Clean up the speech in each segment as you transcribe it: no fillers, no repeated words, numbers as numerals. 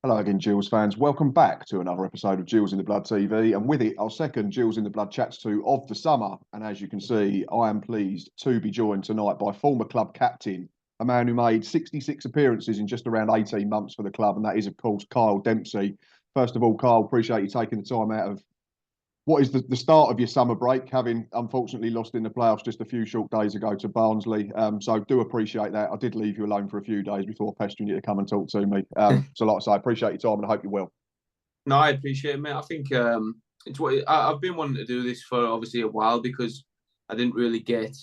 Hello again, Gills fans. Welcome back to another episode of Gills in the Blood TV, and with it, our second Gills in the Blood chats to of the summer. And as you can see, I am pleased to be joined tonight by former club captain, a man who made 66 appearances in just around 18 months for the club, and that is, of course, Kyle Dempsey. First of all, Kyle, appreciate you taking the time out of what is the start of your summer break, having unfortunately lost in the playoffs just a few short days ago to Barnsley. So do appreciate that. I did leave you alone for a few days before pestering you to come and talk to me. So like I say, I appreciate your time and I hope you're well. No, I appreciate it, mate. I think it's what I've been wanting to do this for obviously a while because I didn't really get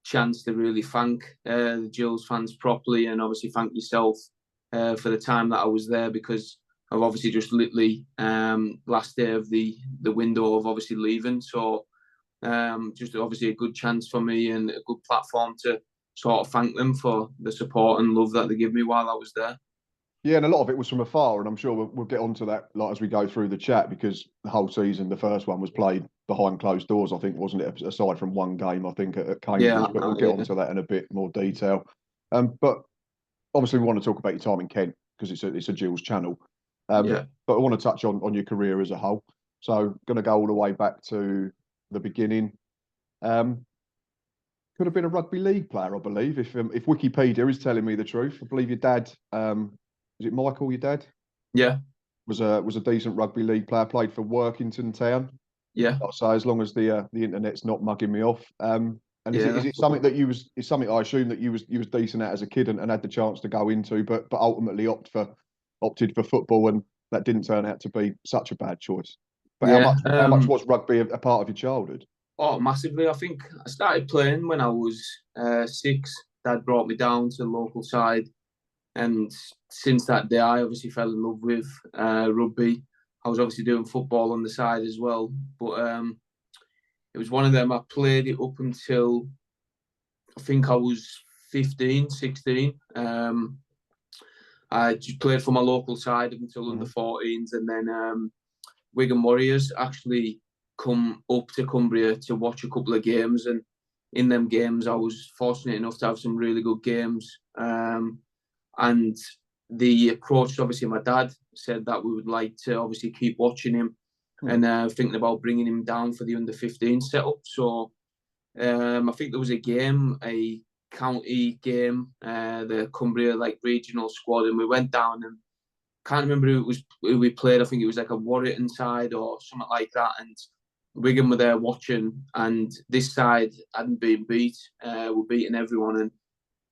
chance to really thank the Gills fans properly, and obviously thank yourself for the time that I was there, because I've obviously just literally last day of the window of obviously leaving. So just obviously a good chance for me and a good platform to sort of thank them for the support and love that they give me while I was there. Yeah, and a lot of it was from afar, and I'm sure we'll get onto that as we go through the chat, because the whole season, the first one was played behind closed doors, I think, wasn't it? Aside from one game, I think, at Cambridge, Yeah, but we'll get onto that in a bit more detail. But obviously, we want to talk about your time in Kent because it's a Gills channel. yeah. But I want to touch on your career as a whole. So, going to go all the way back to the beginning. Could have been a rugby league player, I believe, if Wikipedia is telling me the truth. I believe your dad, is it Michael? Your dad Yeah, was a decent rugby league player. Played for Workington Town. yeah, I'll say, as long as the internet's not mugging me off. And yeah. is it something that it's something I assume that you was decent at as a kid and had the chance to go into, but ultimately opted for football, and that didn't turn out to be such a bad choice. But Yeah. how much was rugby a part of your childhood? Oh, massively. I think I started playing when I was 6. Dad brought me down to the local side, and since that day, I obviously fell in love with rugby. I was obviously doing football on the side as well, but it was one of them. I played it up until I think I was 15, 16. I just played for my local side up until under 14s, and then Wigan Warriors actually come up to Cumbria to watch a couple of games, and in them games I was fortunate enough to have some really good games. And the approach, obviously, my dad said that we would like to obviously keep watching him and thinking about bringing him down for the under 15 setup. So I think there was a county game, the Cumbria regional squad, and we went down, and can't remember who we played. I think it was like a Warrington side or something like that, and Wigan were there watching, and this side hadn't been beat. Were beating everyone, and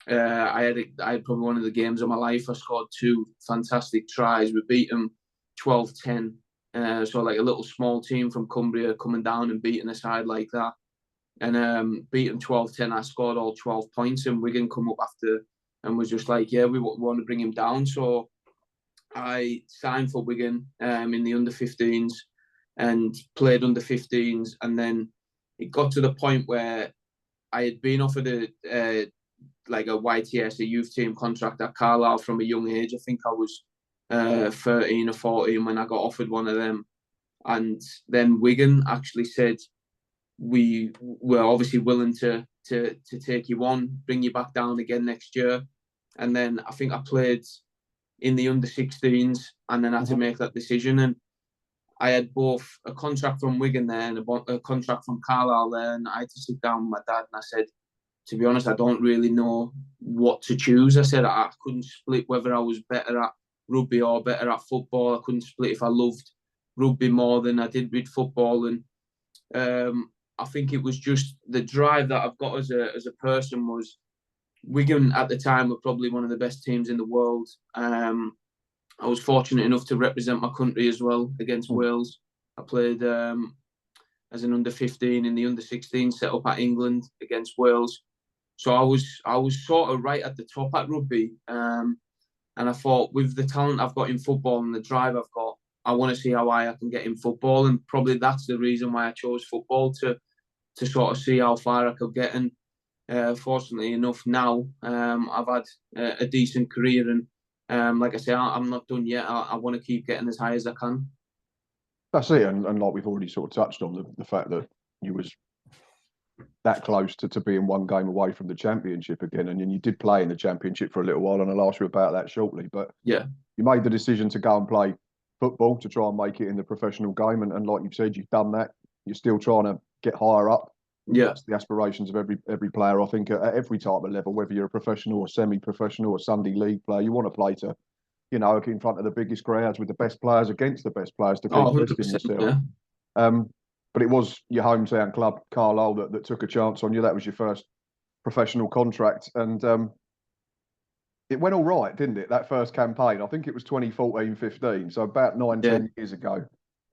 I had probably one of the games of my life. I scored 2 fantastic tries. We beat them 12-10. So like a little small team from Cumbria coming down and beating a side like that, and beat them 12-10. I scored all 12 points, and Wigan come up after and was just like, yeah, we want to bring him down. So I signed for Wigan in the under 15s and played under 15s, and then it got to the point where I had been offered a YTS, a youth team contract at Carlisle from a young age. I think I was 13 or 14 when I got offered one of them, and then Wigan actually said, we were obviously willing to take you on, bring you back down again next year. And then I think I played in the under 16s and then had to make that decision. And I had both a contract from Wigan there and a contract from Carlisle there. And I had to sit down with my dad and I said, to be honest, I don't really know what to choose. I said I couldn't split whether I was better at rugby or better at football. I couldn't split if I loved rugby more than I did with football. And I think it was just the drive that I've got as a person. Was Wigan at the time were probably one of the best teams in the world. I was fortunate enough to represent my country as well against Wales. I played as an under 15 in the under 16 set up at England against Wales. So I was sort of right at the top at rugby. And I thought, with the talent I've got in football and the drive I've got, I want to see how high I can get in football. And probably that's the reason why I chose football, to sort of see how far I could get. And fortunately enough, now I've had a decent career. And like I say, I'm not done yet. I want to keep getting as high as I can. That's it. And like we've already sort of touched on, the fact that you was that close to being one game away from the championship again. And then you did play in the championship for a little while, and I'll ask you about that shortly. But yeah, you made the decision to go and play football to try and make it in the professional game, and like you've said, you've done that. You're still trying to get higher up. Yeah, that's the aspirations of every player. I think at every type of level, whether you're a professional or semi-professional or Sunday league player, you want to play to, in front of the biggest crowds with the best players against the best players to keep testing yourself. Yeah. But it was your hometown club, Carlisle, that took a chance on you. That was your first professional contract, and it went all right, didn't it? That first campaign, I think it was 2014-15, so about 9-10 years ago.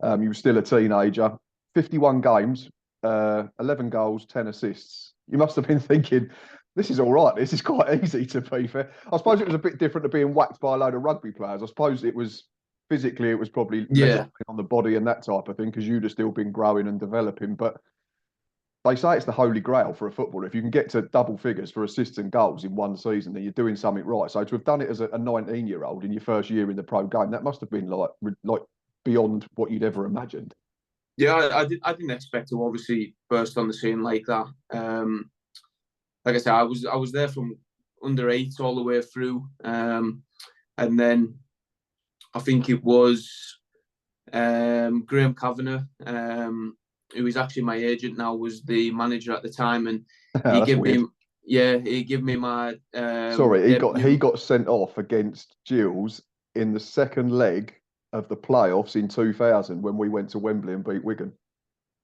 You were still a teenager. 51 games, 11 goals, 10 assists. You must have been thinking, this is all right. This is quite easy, to be fair. I suppose it was a bit different to being whacked by a load of rugby players. I suppose it was physically, it was probably less on the body and that type of thing, because you'd have still been growing and developing. But they say it's the holy grail for a footballer. If you can get to double figures for assists and goals in one season, then you're doing something right. So to have done it as a 19-year-old in your first year in the pro game, that must have been like beyond what you'd ever imagined. Yeah, I didn't expect to obviously burst on the scene like that. Like I said, I was there from under 8 all the way through, and then I think it was Graham Kavanagh, who is actually my agent now, was the manager at the time, and he gave me my sorry, he got sent off against Gills in the second leg of the playoffs in 2000 when we went to Wembley and beat Wigan.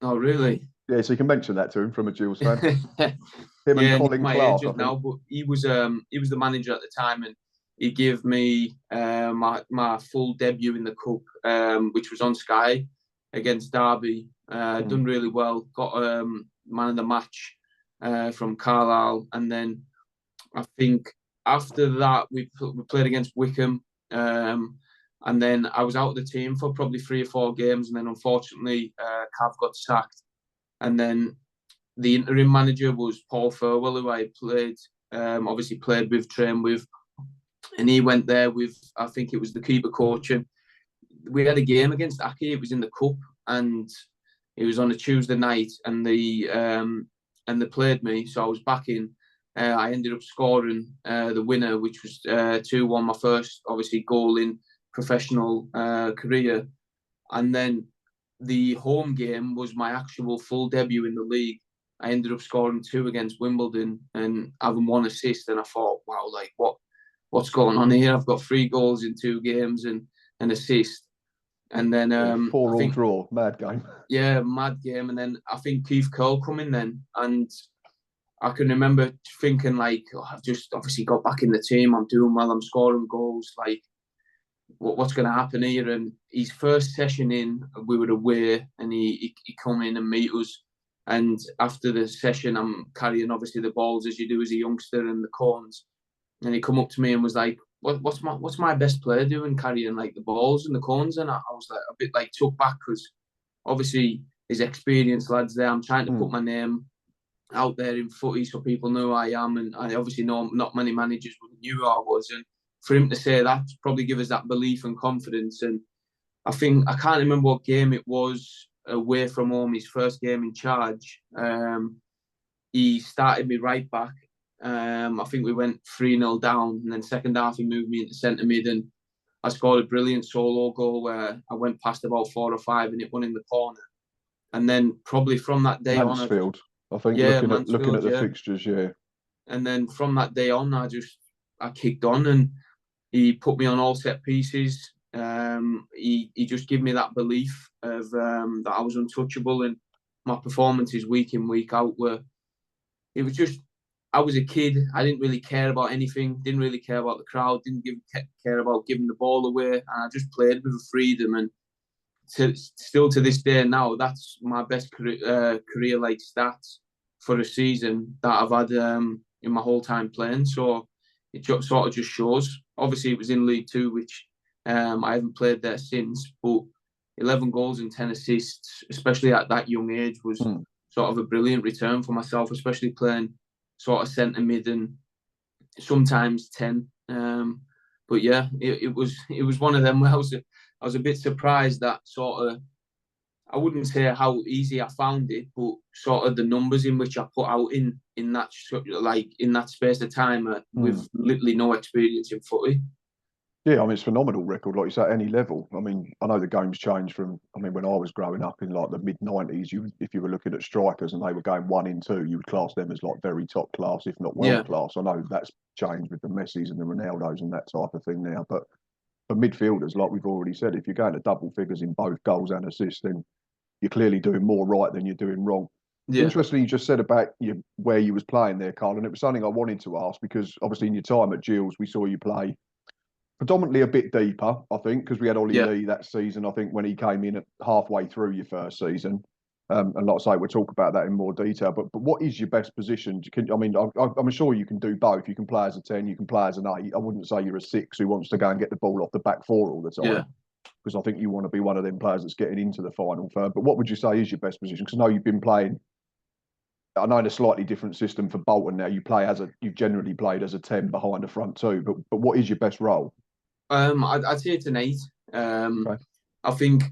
Oh, really? Yeah, so you can mention that to him from a Gills fan. Him and Colin my Clark, agent now, but he was the manager at the time, and he gave me my full debut in the cup, which was on Sky against Derby. Done really well. Got man of the match from Carlisle, and then I think after that we played against Wickham. And then I was out of the team for probably 3 or 4 games, and then unfortunately Cav got sacked. And then the interim manager was Paul Furwell, who I obviously played with, trained with, and he went there with, I think it was the keeper coach, and we had a game against Aki. It was in the cup, and it was on a Tuesday night, and they played me, so I was back in. I ended up scoring the winner, which was 2-1, my first obviously goal in professional career. And then the home game was my actual full debut in the league. I ended up scoring 2 against Wimbledon and having 1 assist, and I thought, wow, like what's going on here? I've got 3 goals in 2 games and an assist. And then 4-all draw, mad game. Yeah, mad game. And then I think Keith Curl come in then, and I can remember thinking like, I've just obviously got back in the team. I'm doing well. I'm scoring goals. Like, what's going to happen here? And his first session in, we were away, and he come in and meet us. And after the session, I'm carrying obviously the balls as you do as a youngster and the cones. And he come up to me and was like, "What's my best player doing, carrying like the balls and the cones?" And I was like a bit like took back, because obviously his experienced lads there. I'm trying to put my name out there in footy so people know who I am, and I obviously know not many managers would knew who I was, and for him to say that probably give us that belief and confidence. And I think, I can't remember what game it was away from home, his first game in charge. He started me right back. I think we went 3-0 down, and then second half he moved me into centre mid, and I scored a brilliant solo goal where I went past about 4 or 5 and it won in the corner. And then probably from that day Mansfield, on, I think, looking at the fixtures, yeah. And then from that day on, I kicked on, and he put me on all set pieces. He just gave me that belief of that I was untouchable, and my performances week in, week out it was just, I was a kid. I didn't really care about anything, didn't really care about the crowd, didn't care about giving the ball away, and I just played with freedom. And still to this day now, that's my best career like stats for a season that I've had in my whole time playing. So it sort of just shows. Obviously, it was in League Two, which I haven't played there since, but 11 goals and 10 assists, especially at that young age, was sort of a brilliant return for myself, especially playing sort of centre mid and sometimes 10. But yeah, it was one of them where I was a bit surprised that sort of, I wouldn't say how easy I found it, but sort of the numbers in which I put out in that space of time with literally no experience in footy. Yeah, I mean, it's a phenomenal record, like you say, at any level. I mean, I know the game's changed from, I mean, when I was growing up in like the mid-90s, if you were looking at strikers and they were going 1 in 2, you would class them as like very top class, if not world Yeah, class. I know that's changed with the Messis and the Ronaldos and that type of thing now. But for midfielders, like we've already said, if you're going to double figures in both goals and assists, then you're clearly doing more right than you're doing wrong. yeah, Interestingly, you just said about where you was playing there, Carl, and it was something I wanted to ask because obviously in your time at Gills, we saw you play predominantly a bit deeper, I think, because we had Ollie yeah. Lee that season. I think when he came in at halfway through your first season, and like I say, we'll talk about that in more detail. But what is your best position? I mean, I'm sure you can do both. You can play as a 10, you can play as an 8. I wouldn't say you're a 6 who wants to go and get the ball off the back four all the Yeah. time, because I think you want to be one of them players that's getting into the final third. But what would you say is your best position? Because I know you've been playing. I know in a slightly different system for Bolton now. You've generally played as a 10 behind the front two. But what is your best role? I'd say it's an 8. Okay. I think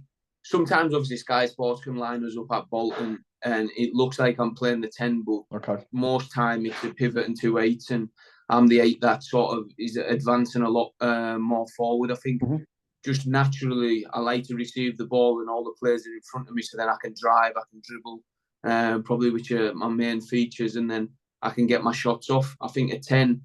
sometimes obviously Sky Sports can line us up at Bolton and it looks like I'm playing the 10, but Okay. most time it's a pivot and 2 8s, and I'm the 8 that sort of is advancing a lot more forward. I think just naturally I like to receive the ball and all the players are in front of me, so then I can drive, I can dribble, probably which are my main features, and then I can get my shots off. I think at 10,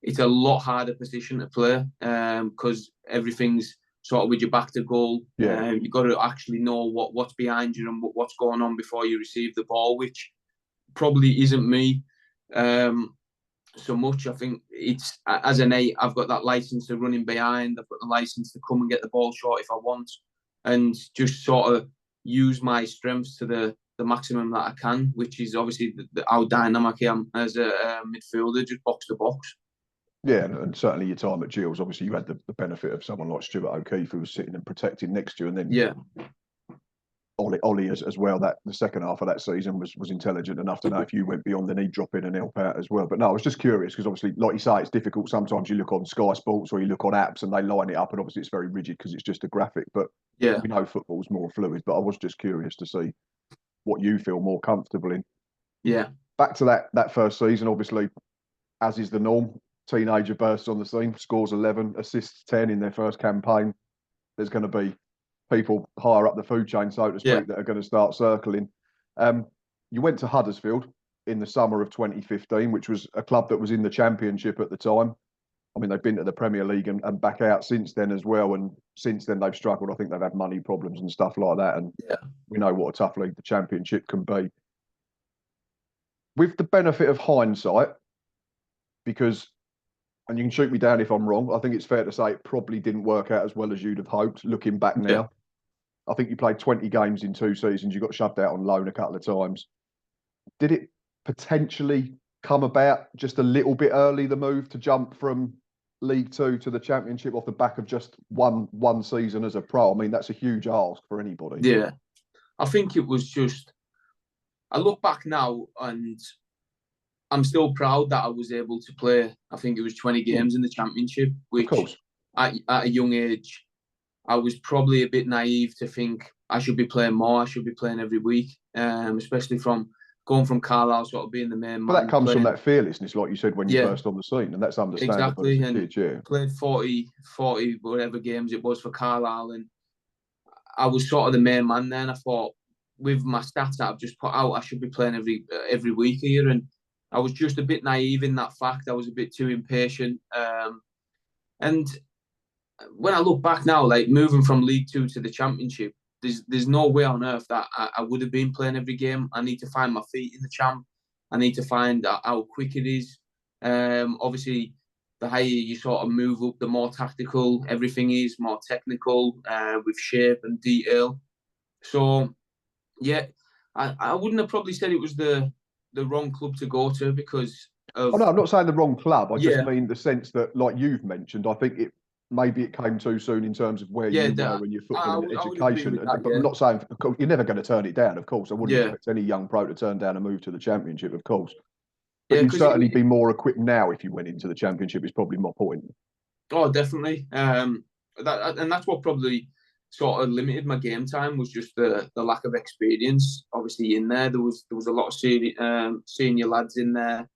it's a lot harder position to play because everything's sort of with your back to goal. Yeah. You've got to actually know what's behind you and what's going on before you receive the ball, which probably isn't me so much. I think it's as an 8, I've got that license to run in behind. I've got the license to come and get the ball short if I want, and just sort of use my strengths to the maximum that I can, which is obviously how dynamic I am as a midfielder, just box to box. Yeah, and certainly your time at Gills, obviously you had the benefit of someone like Stuart O'Keefe who was sitting and protecting next to you, and then Yeah. Ollie as well. That the second half of that season was intelligent enough to know if you went beyond, then he'd drop in and help out as well. But no, I was just curious because obviously, like you say, it's difficult. Sometimes you look on Sky Sports or you look on apps and they line it up, and obviously it's very rigid because it's just a graphic. But Yeah. we know football's more fluid. But I was just curious to see what you feel more comfortable in. Yeah. Back to that first season, obviously, as is the norm, teenager bursts on the scene, scores 11, assists 10 in their first campaign. There's going to be people higher up the food chain, so to speak, Yeah. that are going to start circling. You went to Huddersfield in the summer of 2015, which was a club that was in the Championship at the time. I mean, they've been to the Premier League and back out since then as well. And since then, they've struggled. I think they've had money problems and stuff like that. And Yeah. we know what a tough league the Championship can be. With the benefit of hindsight, because, and you can shoot me down if I'm wrong, I think it's fair to say it probably didn't work out as well as you'd have hoped looking back now. Yeah. I think you played 20 games in 2 seasons. You got shoved out on loan a couple of times. Did it potentially come about just a little bit early, the move to jump from League Two to the Championship off the back of just one season as a pro? I mean, that's a huge ask for anybody. Yeah. I think it was just, I look back now and I'm still proud that I was able to play, I think it was 20 games in the Championship, which at a young age, I was probably a bit naive to think I should be playing more. I should be playing every week, especially from going from Carlisle, sort of being the main man. But that comes playing, from that fearlessness, like you said, when you burst on the scene, and that's understandable exactly, as a kid, yeah. Played 40 whatever games it was for Carlisle, and I was sort of the main man then. I thought, with my stats that I've just put out, I should be playing every week here, and I was just a bit naive in that fact. I was a bit too impatient, and when I look back now, like moving from League Two to the Championship, there's no way on earth that I would have been playing every game. I need to find my feet in the Champ. I need to find how quick it is. Obviously, the higher you sort of move up, the more tactical everything is, more technical with shape and detail. So, yeah, I wouldn't have probably said it was the wrong club to go to because of... Oh, no, I'm not saying the wrong club. I just Yeah. mean the sense that, like you've mentioned, I think maybe it came too soon in terms of where you were in your football and education. That, but I'm not saying you're never going to turn it down, of course. I wouldn't Yeah. expect any young pro to turn down a move to the Championship, of course. But Yeah, you'd 'cause certainly be more equipped now if you went into the Championship, is probably my point. Oh, definitely. That's what probably sort of limited my game time, was just the lack of experience. Obviously, in there was a lot of senior lads in there,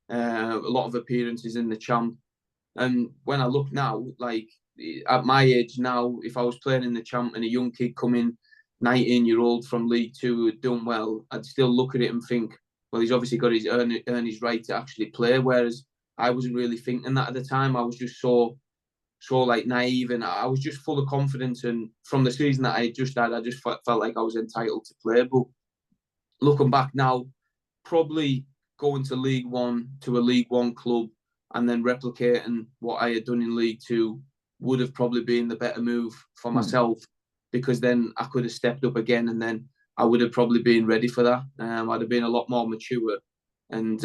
a lot of appearances in the Champ. And when I look now, like at my age now, if I was playing in the Champ and a young kid coming, 19-year-old from League Two who had done well, I'd still look at it and think, well, he's obviously got his earn his right to actually play. Whereas I wasn't really thinking that at the time. I was just so like naive, and I was just full of confidence. And from the season that I just had, I just felt like I was entitled to play. But looking back now, probably going to League One, to a League One club, and then replicating what I had done in League Two would have probably been the better move for myself, because then I could have stepped up again, and then I would have probably been ready for that. I'd have been a lot more mature, and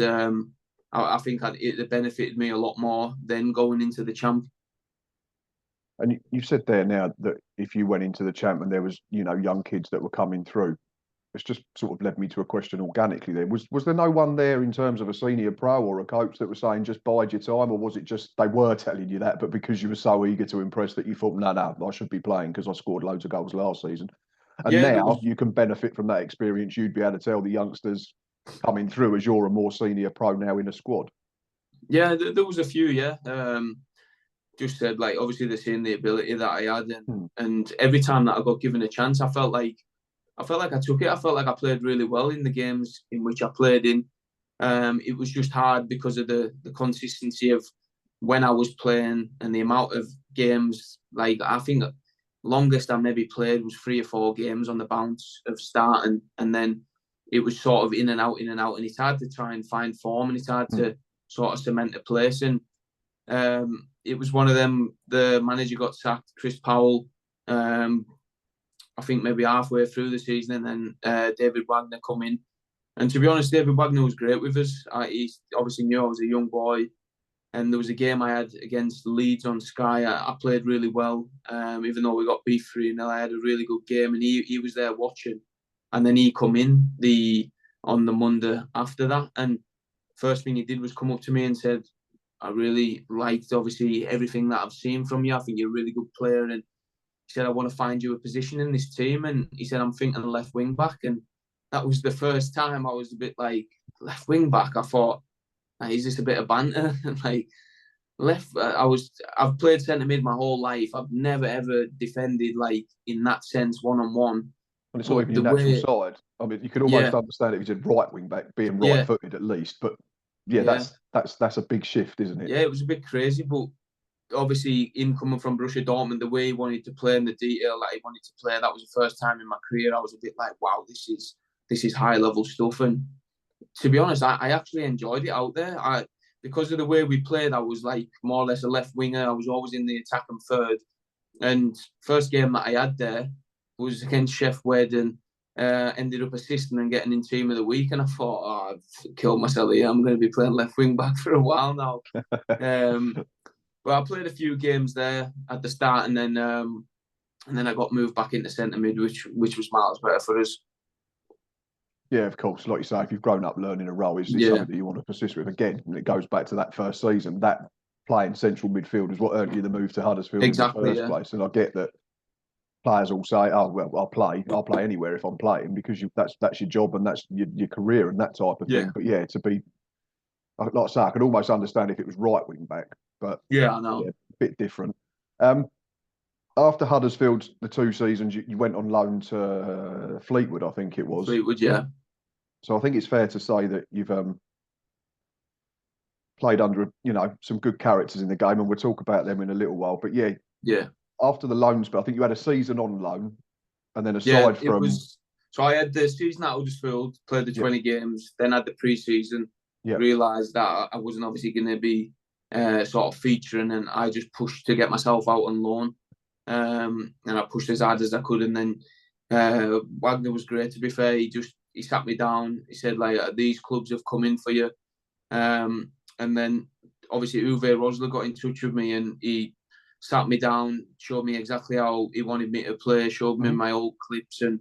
I think it benefited me a lot more than going into the Champ. And you said there now that if you went into the Champ and there was, young kids that were coming through, it's just sort of led me to a question organically there. Was there no one there in terms of a senior pro or a coach that was saying just bide your time, or was it just they were telling you that, but because you were so eager to impress that you thought, no, I should be playing because I scored loads of goals last season? And now you can benefit from that experience. You'd be able to tell the youngsters coming through as you're a more senior pro now in a squad. Yeah, there was a few, yeah. Just said, like, obviously they're seeing the ability that I had, and every time that I got given a chance, I felt like I took it. I felt like I played really well in the games in which I played in. It was just hard because of the consistency of when I was playing and the amount of games. Like, I think longest I maybe played was 3 or 4 games on the bounce of starting, and then it was sort of in and out, and it's hard to try and find form, and it's hard to sort of cement a place. And it was one of them. The manager got sacked, Chris Powell. I think maybe halfway through the season, and then David Wagner come in. And to be honest, David Wagner was great with us. He obviously knew I was a young boy, and there was a game I had against Leeds on Sky. I played really well, even though we got beat 3-0. I had a really good game, and he was there watching. And then he come in on the Monday after that, and first thing he did was come up to me and said, I really liked, obviously, everything that I've seen from you. I think you're a really good player. And he said, I want to find you a position in this team. And he said, I'm thinking left wing back. And that was the first time I was a bit like, left wing back. I thought, is this a bit of banter? Like, I've played centre mid my whole life. I've never ever defended, like, in that sense, one-on-one. And it's not even your natural side. I mean, you could almost understand if you said right wing back, being right footed at least. But that's a big shift, isn't it? Yeah, it was a bit crazy, but obviously, him coming from Borussia Dortmund, the way he wanted to play and the detail that he wanted to play, that was the first time in my career I was a bit like, wow, this is high level stuff. And to be honest, I actually enjoyed it out there. Because of the way we played, I was like more or less a left winger. I was always in the attacking third. And first game that I had there was against Sheff Wedden. Ended up assisting and getting in team of the week, and I thought, I've killed myself here. I'm going to be playing left wing back for a while now. But I played a few games there at the start, and then I got moved back into centre mid, which was miles better for us. Yeah, of course. Like you say, if you've grown up learning a role, it's something that you want to persist with. Again, and it goes back to that first season. That playing central midfield is what earned you the move to Huddersfield in the first place. And I get that players all say, "Oh well, I'll play anywhere if I'm playing," because that's your job and that's your career and that type of thing. But to be like I say, I could almost understand if it was right wing back, but I know, a bit different. After Huddersfield, the 2 seasons, you went on loan to Fleetwood, I think it was. Fleetwood, yeah. So I think it's fair to say that you've played under some good characters in the game, and we'll talk about them in a little while. But yeah. After the loans, but I think you had a season on loan, and then aside from so I had the season at Huddersfield, played the 20 games, then had the pre-season, realised that I wasn't obviously going to be sort of featuring, and I just pushed to get myself out on loan, and I pushed as hard as I could, and then Wagner was great. To be fair, he sat me down. He said, like, these clubs have come in for you, and then obviously Uwe Rosler got in touch with me, and he sat me down, showed me exactly how he wanted me to play, showed me my old clips, and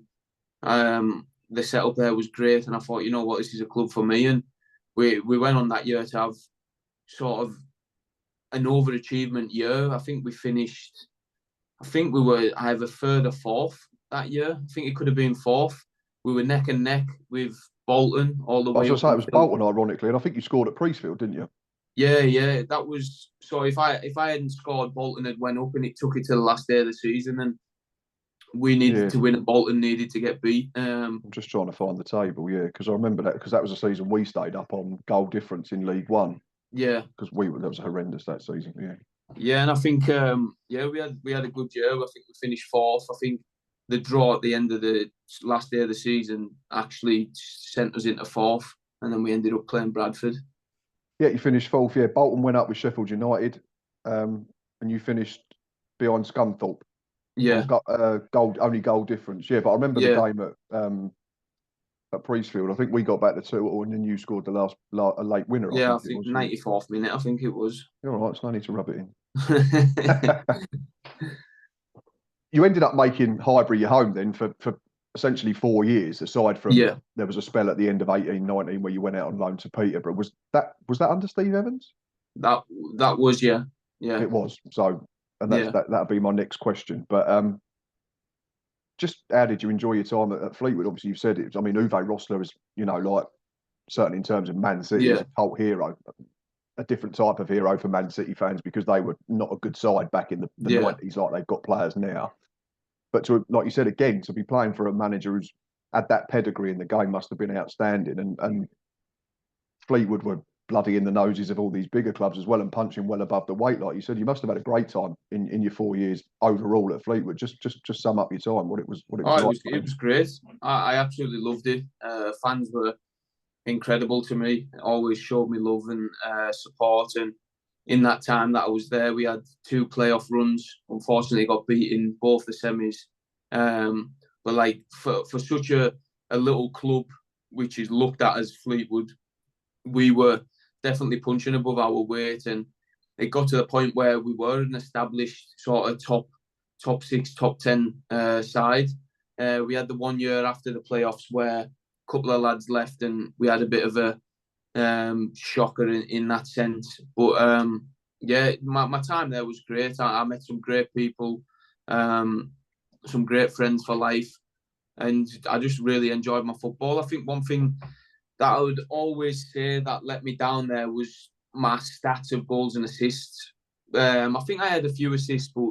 the setup there was great. And I thought, you know what, this is a club for me. And we went on that year to have sort of an overachievement year. I think we were either 3rd or 4th that year. I think it could have been 4th. We were neck and neck with Bolton all the way. I was going to say it was Bolton, ironically, and I think you scored at Priestfield, didn't you? Yeah. That was so. If I hadn't scored, Bolton had went up, and it took it to the last day of the season, and we needed to win, and Bolton needed to get beat. I'm just trying to find the table, because I remember that because that was a season we stayed up on goal difference in League One. Yeah, because that was horrendous that season. Yeah, and I think we had a good year. I think we finished fourth. I think the draw at the end of the last day of the season actually sent us into fourth, and then we ended up playing Bradford. Yeah, you finished fourth. Yeah, Bolton went up with Sheffield United, and you finished behind Scunthorpe. Yeah, only goal difference. Yeah, but I remember the game at Priestfield. I think we got back to 2-2, and then you scored the a late winner. Yeah, I think it was 94th minute. I think it was. You're all right. It's no need to rub it in. You ended up making Highbury your home then for essentially 4 years. Aside from there was a spell at the end of 18-19 where you went out on loan to Peterborough. Was that under Steve Evans? That was yeah. It was. So, and that'd be my next question. But just how did you enjoy your time at Fleetwood? Obviously, you've said it. I mean, Uwe Rosler is, like, certainly in terms of Man City, is a cult hero, a different type of hero for Man City fans because they were not a good side back in the 90s like they've got players now. But to, like you said again, to be playing for a manager who's had that pedigree in the game must have been outstanding. And Fleetwood were bloody in the noses of all these bigger clubs as well and punching well above the weight. Like you said, you must have had a great time in your 4 years overall at Fleetwood. Just sum up your time, what it was like. It was great. I absolutely loved it. Fans were incredible to me. Always showed me love and support. And in that time that I was there, we had 2 playoff runs. Unfortunately, got beat in both the semis. But like for such a little club, which is looked at as Fleetwood, we were definitely punching above our weight, and it got to the point where we were an established sort of top 6, top 10 side. We had the 1 year after the playoffs where a couple of lads left, and we had a bit of a shocker in that sense. But my time there was great. I met some great people, some great friends for life, and I just really enjoyed my football. I think one thing that I would always say that let me down there was my stats of goals and assists. I think I had a few assists, but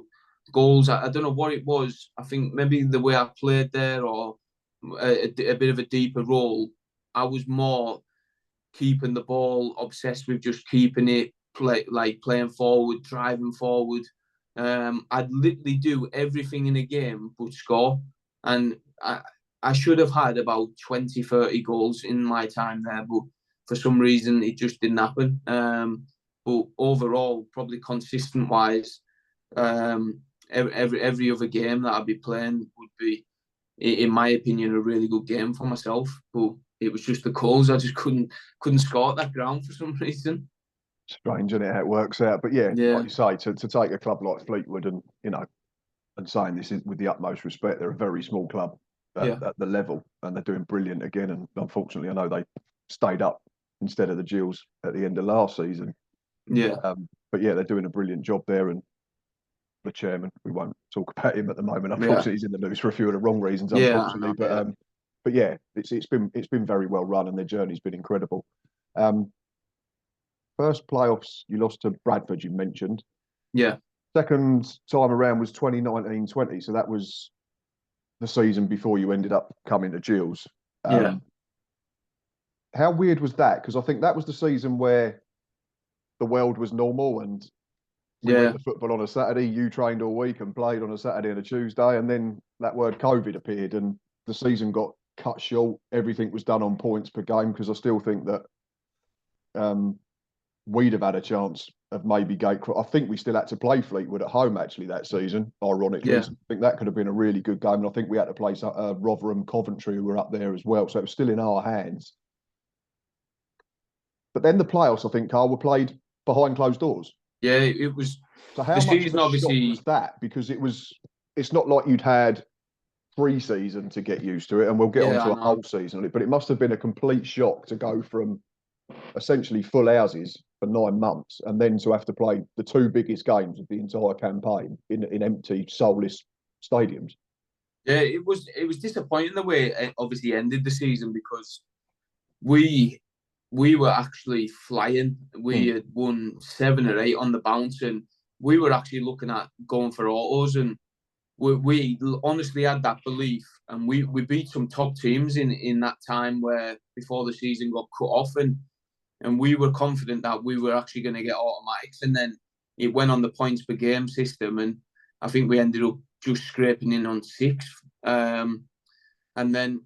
goals, I don't know what it was. I think maybe the way I played there or a bit of a deeper role. I was more keeping the ball, obsessed with just keeping it, playing forward, driving forward. I'd literally do everything in a game but score. And I should have had about 20, 30 goals in my time there, but for some reason it just didn't happen. But overall, probably consistent-wise, every other game that I'd be playing would be, in my opinion, a really good game for myself. But it was just the goals. I just couldn't score at that ground for some reason. Strange, isn't it, how it works out? But like you say, to take a club like Fleetwood and, and saying this is with the utmost respect, they're a very small club at the level, and they're doing brilliant again. And unfortunately, I know they stayed up instead of the Gills at the end of last season. Yeah. But they're doing a brilliant job there. And the chairman, we won't talk about him at the moment. Unfortunately, he's in the news for a few of the wrong reasons, unfortunately. But it's been very well run, and their journey's been incredible. First playoffs, you lost to Bradford, you mentioned. Yeah. Second time around was 2019-20, so that was the season before you ended up coming to Gills. How weird was that? Because I think that was the season where the world was normal and we went to football on a Saturday, you trained all week and played on a Saturday and a Tuesday, and then that word COVID appeared and the season got cut short. Everything was done on points per game, because I still think that we'd have had a chance of maybe I think we still had to play Fleetwood at home actually that season, ironically. So I think that could have been a really good game, and I think we had to play Rotherham, Coventry, who were up there as well, so it was still in our hands. But then the playoffs, I think, Carl, were played behind closed doors. Yeah, it was. So how much of a shock was that? Because it's not like you'd had pre-season to get used to it, and we'll get onto a whole season on it, but it must have been a complete shock to go from essentially full houses for 9 months and then to have to play the 2 biggest games of the entire campaign in empty, soulless stadiums. Yeah, it was disappointing the way it obviously ended the season, because we we were actually flying. We had won 7 or 8 on the bounce, and we were actually looking at going for autos, and we honestly had that belief, and we beat some top teams in that time where before the season got cut off, and we were confident that we were actually going to get automatics, and then it went on the points per game system, and I think we ended up just scraping in on 6th, and then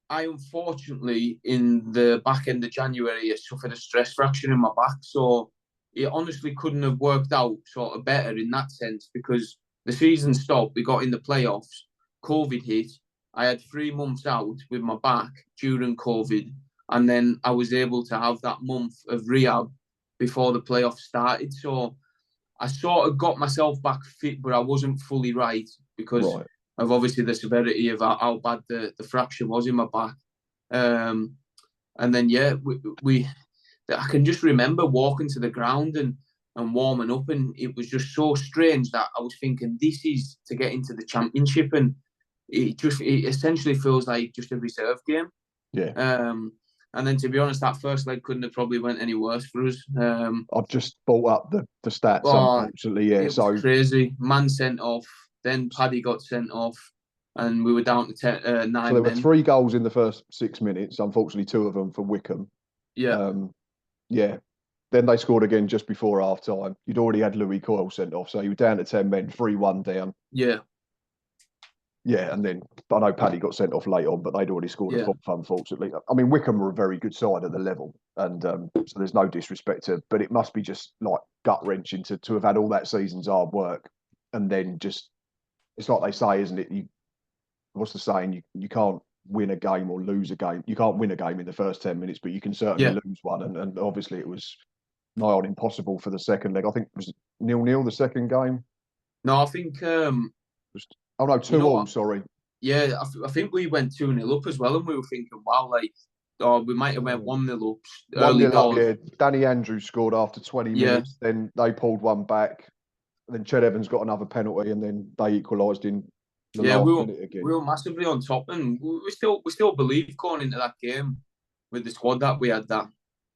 I unfortunately in the back end of January I suffered a stress fracture in my back, so it honestly couldn't have worked out sort of better in that sense, because the season stopped, we got in the playoffs, COVID hit, I had 3 months out with my back during COVID, and then I was able to have that month of rehab before the playoffs started. So I sort of got myself back fit, but I wasn't fully right because of obviously the severity of how bad the fracture was in my back. And then, I can just remember walking to the ground and warming up, and it was just so strange that I was thinking, this is to get into the championship, and it essentially feels like just a reserve game. Yeah. And then, to be honest, that first leg couldn't have probably went any worse for us. I've just brought up the stats, unfortunately. Yeah, it was crazy. Man sent off, then Paddy got sent off, and we were down to 9 men. So there were 3 goals in the first 6 minutes. Unfortunately, 2 of them for Wickham. Yeah. Then they scored again just before half time. You'd already had Louis Coyle sent off, so you were down to 10 men, 3-1 down. Yeah. Yeah, and then I know Paddy got sent off late on, but they'd already scored a 4th, unfortunately. I mean, Wickham were a very good side at the level, and so there's no disrespect to, but it must be just like gut wrenching to have had all that season's hard work, and then just, it's like they say, isn't it? What's the saying? You can't win a game or lose a game. You can't win a game in the first 10 minutes, but you can certainly lose one. And obviously it was nigh on impossible for the second leg. I think it was 0-0 the second game. No, I think 2-2, sorry. Yeah, I think we went 2-0 up as well, and we were thinking, wow, we might have went 1-0 up early 1-0 doors. Up, yeah. Danny Andrews scored after 20 minutes. Then they pulled one back. Then Ched Evans got another penalty, and then they equalised in the last minute again. We were massively on top, and we still believed going into that game with the squad that we had that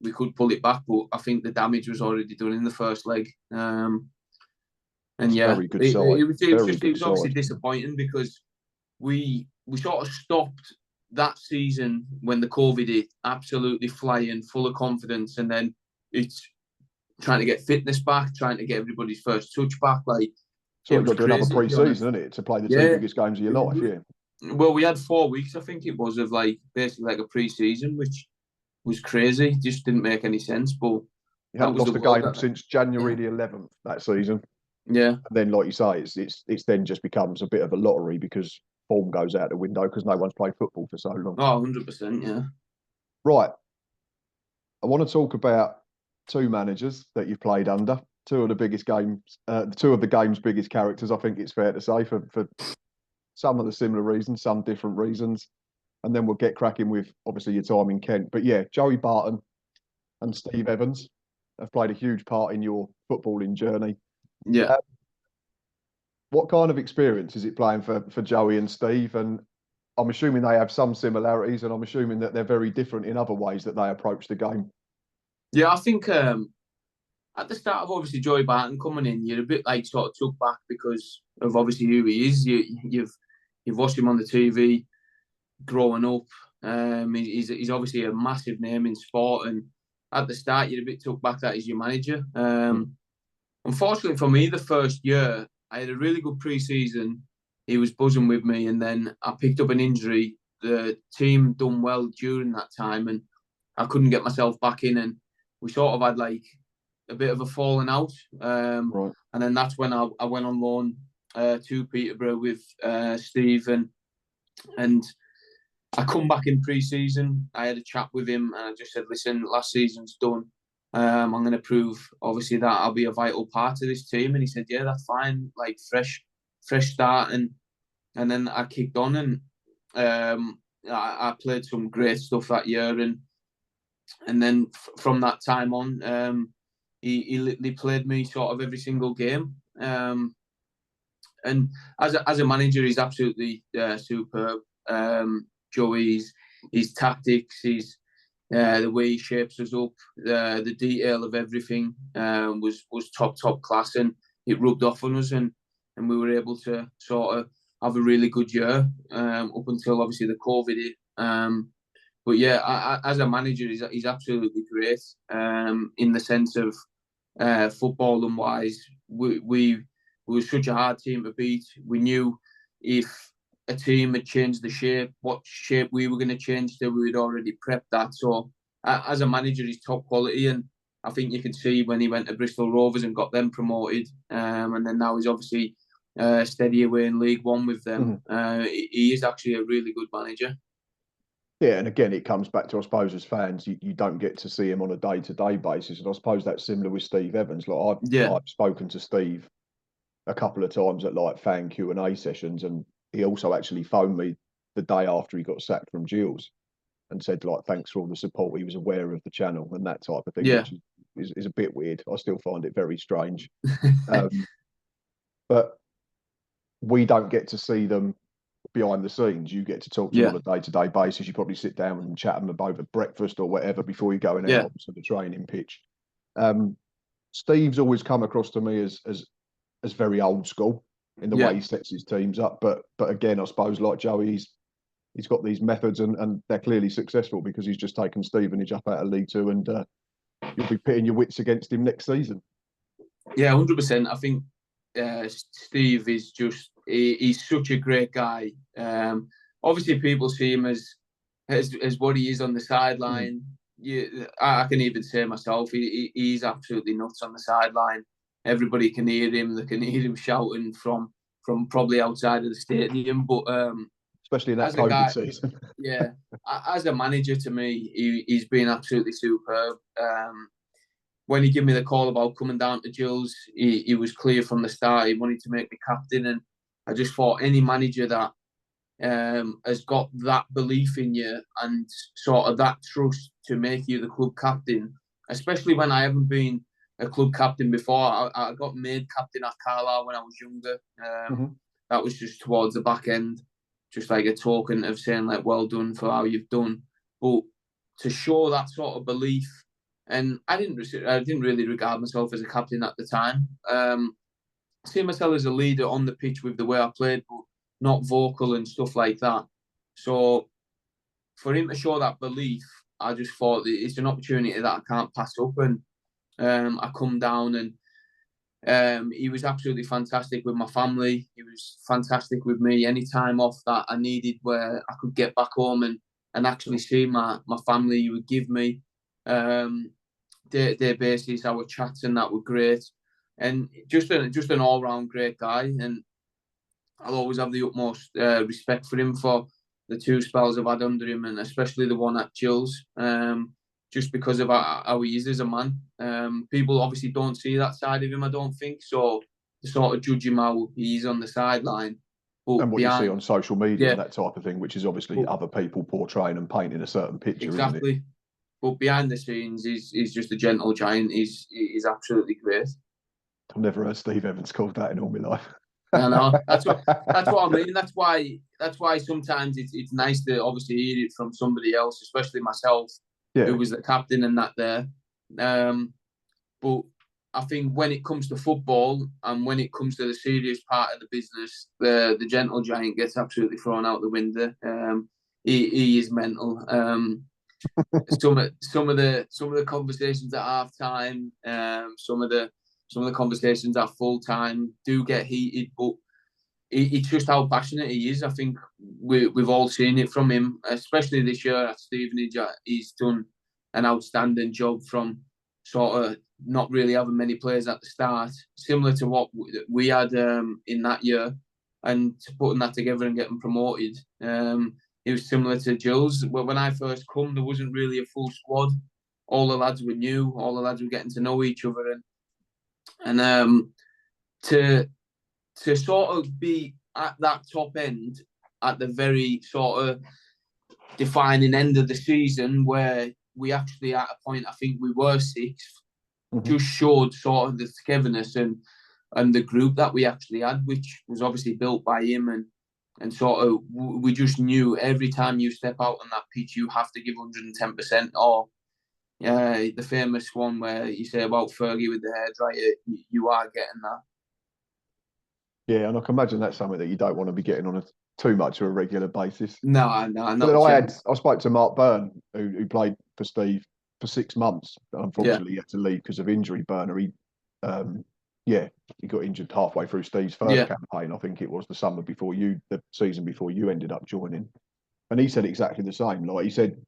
we could pull it back, but I think the damage was already done in the first leg. And very good side. It was obviously disappointing because we sort of stopped that season when the COVID hit, absolutely flying, full of confidence, and then it's trying to get fitness back, trying to get everybody's first touch back. So you've got to do another pre-season, isn't it, to play the 2 biggest games of your life? Yeah. Well, we had 4 weeks, I think it was, of basically like a pre-season, which was crazy. Just didn't make any sense. But you haven't lost a game since January the 11th that season. Yeah. And then, like you say, it's then just becomes a bit of a lottery because form goes out the window because no one's played football for so long. Oh, 100%, yeah. Right. I want to talk about 2 managers that you've played under. 2 of the biggest games, 2 of the game's biggest characters, I think it's fair to say, for some of the similar reasons, some different reasons. And then we'll get cracking with, obviously, your time in Kent. But yeah, Joey Barton and Steve Evans have played a huge part in your footballing journey. Yeah. What kind of experience is it playing for Joey and Steve? And I'm assuming they have some similarities, and I'm assuming that they're very different in other ways that they approach the game. Yeah, I think at the start of obviously Joey Barton coming in, you're a bit sort of took back because of obviously who he is. You've watched him on the TV growing up. He's obviously a massive name in sport, and at the start you're a bit took back that he's your manager. Unfortunately for me, the first year I had a really good pre-season. He was buzzing with me, and then I picked up an injury. The team done well during that time, and I couldn't get myself back in, and we sort of had a bit of a falling out. Right. And then that's when I went on loan to Peterborough with Steve, and I come back in pre-season. I had a chat with him, and I just said, listen, last season's done. I'm going to prove, obviously, that I'll be a vital part of this team. And he said, yeah, that's fine, fresh start. And then I kicked on, and I played some great stuff that year. And then from that time on, he literally played me sort of every single game. And as a manager, he's absolutely superb. Joey's his tactics, The way he shapes us up, the detail of everything was top class, and it rubbed off on us, and we were able to sort of have a really good year up until obviously the COVID hit. But yeah, as a manager, he's absolutely great in the sense of footballing wise. We were such a hard team to beat. We knew if a team had changed the shape, what shape we were going to change to, we had already prepped that. So as a manager, he's top quality, and I think you can see when he went to Bristol Rovers and got them promoted, and then now he's obviously steady away in League One with them. He is actually a really good manager. Yeah, and again, it comes back to, I suppose, as fans, you don't get to see him on a day-to-day basis, and I suppose that's similar with Steve Evans. Like I've spoken to Steve a couple of times at like fan Q&A sessions, and he also actually phoned me the day after he got sacked from Gills and said, like, thanks for all the support. He was aware of the channel and that type of thing, which is a bit weird. I still find it very strange. But we don't get to see them behind the scenes. You get to talk to them on a day-to-day basis. You probably sit down and chat them about at breakfast or whatever before you're going out to the training pitch. Steve's always come across to me as very old school in the way he sets his teams up. But again, I suppose like Joey, he's got these methods and they're clearly successful because he's just taken Stevenage up out of League Two, and you'll be pitting your wits against him next season. Yeah, 100%. I think Steve is he's such a great guy. Obviously, people see him as what he is on the sideline. I can even say myself, he's absolutely nuts on the sideline. Everybody can hear him. They can hear him shouting from probably outside of the stadium. But especially in that COVID season. Yeah, as a manager, to me, he's been absolutely superb. When he gave me the call about coming down to Gills, he was clear from the start. He wanted to make me captain, and I just thought any manager that has got that belief in you and sort of that trust to make you the club captain, especially when I haven't been a club captain before. I got made captain at Carlisle when I was younger. That was just towards the back end, just like a token of saying, like, well done for how you've done. But to show that sort of belief, and I didn't really regard myself as a captain at the time. I see myself as a leader on the pitch with the way I played, but not vocal and stuff like that. So for him to show that belief, I just thought that it's an opportunity that I can't pass up. And I come down, and he was absolutely fantastic with my family. He was fantastic with me. Any time off that I needed where I could get back home and actually see my family, he would give me. Day basis, our chats and that were great. And just an all-round great guy. And I'll always have the utmost respect for him for the two spells I've had under him, and especially the one at Gills, just because of how he is as a man. People obviously don't see that side of him, I don't think. So to sort of judge him how he is on the sideline. And what you see on social media and that type of thing, which is obviously other people portraying and painting a certain picture, exactly. Isn't it? But behind the scenes, he's just a gentle giant. He's absolutely great. I've never heard Steve Evans called that in all my life. I know. That's what I mean. That's why sometimes it's nice to obviously hear it from somebody else, especially myself, who was the captain and that there. But I think when it comes to football and when it comes to the serious part of the business, the gentle giant gets absolutely thrown out the window. He is mental. Some of the conversations at half time, some of the conversations at full time do get heated, but it's just how passionate he is. I think we've all seen it from him, especially this year at Stevenage. He's done an outstanding job from sort of not really having many players at the start, similar to what we had in that year, and putting that together and getting promoted. It was similar to Gills. When I first come, there wasn't really a full squad. All the lads were new. All the lads were getting to know each other, and to sort of be at that top end at the very sort of defining end of the season, where we actually at a point, I think we were sixth, just showed sort of the togetherness and the group that we actually had, which was obviously built by him and sort of we just knew every time you step out on that pitch, you have to give 110%. Or the famous one where you say about Fergie with the hairdryer, you are getting that. Yeah, and I can imagine that's something that you don't want to be getting on too much of a regular basis. No, But then I spoke to Mark Byrne, who played for Steve for 6 months. Unfortunately, he had to leave because of injury. Burner, he got injured halfway through Steve's first campaign. I think it was the season before you ended up joining. And he said exactly the same. Like he said,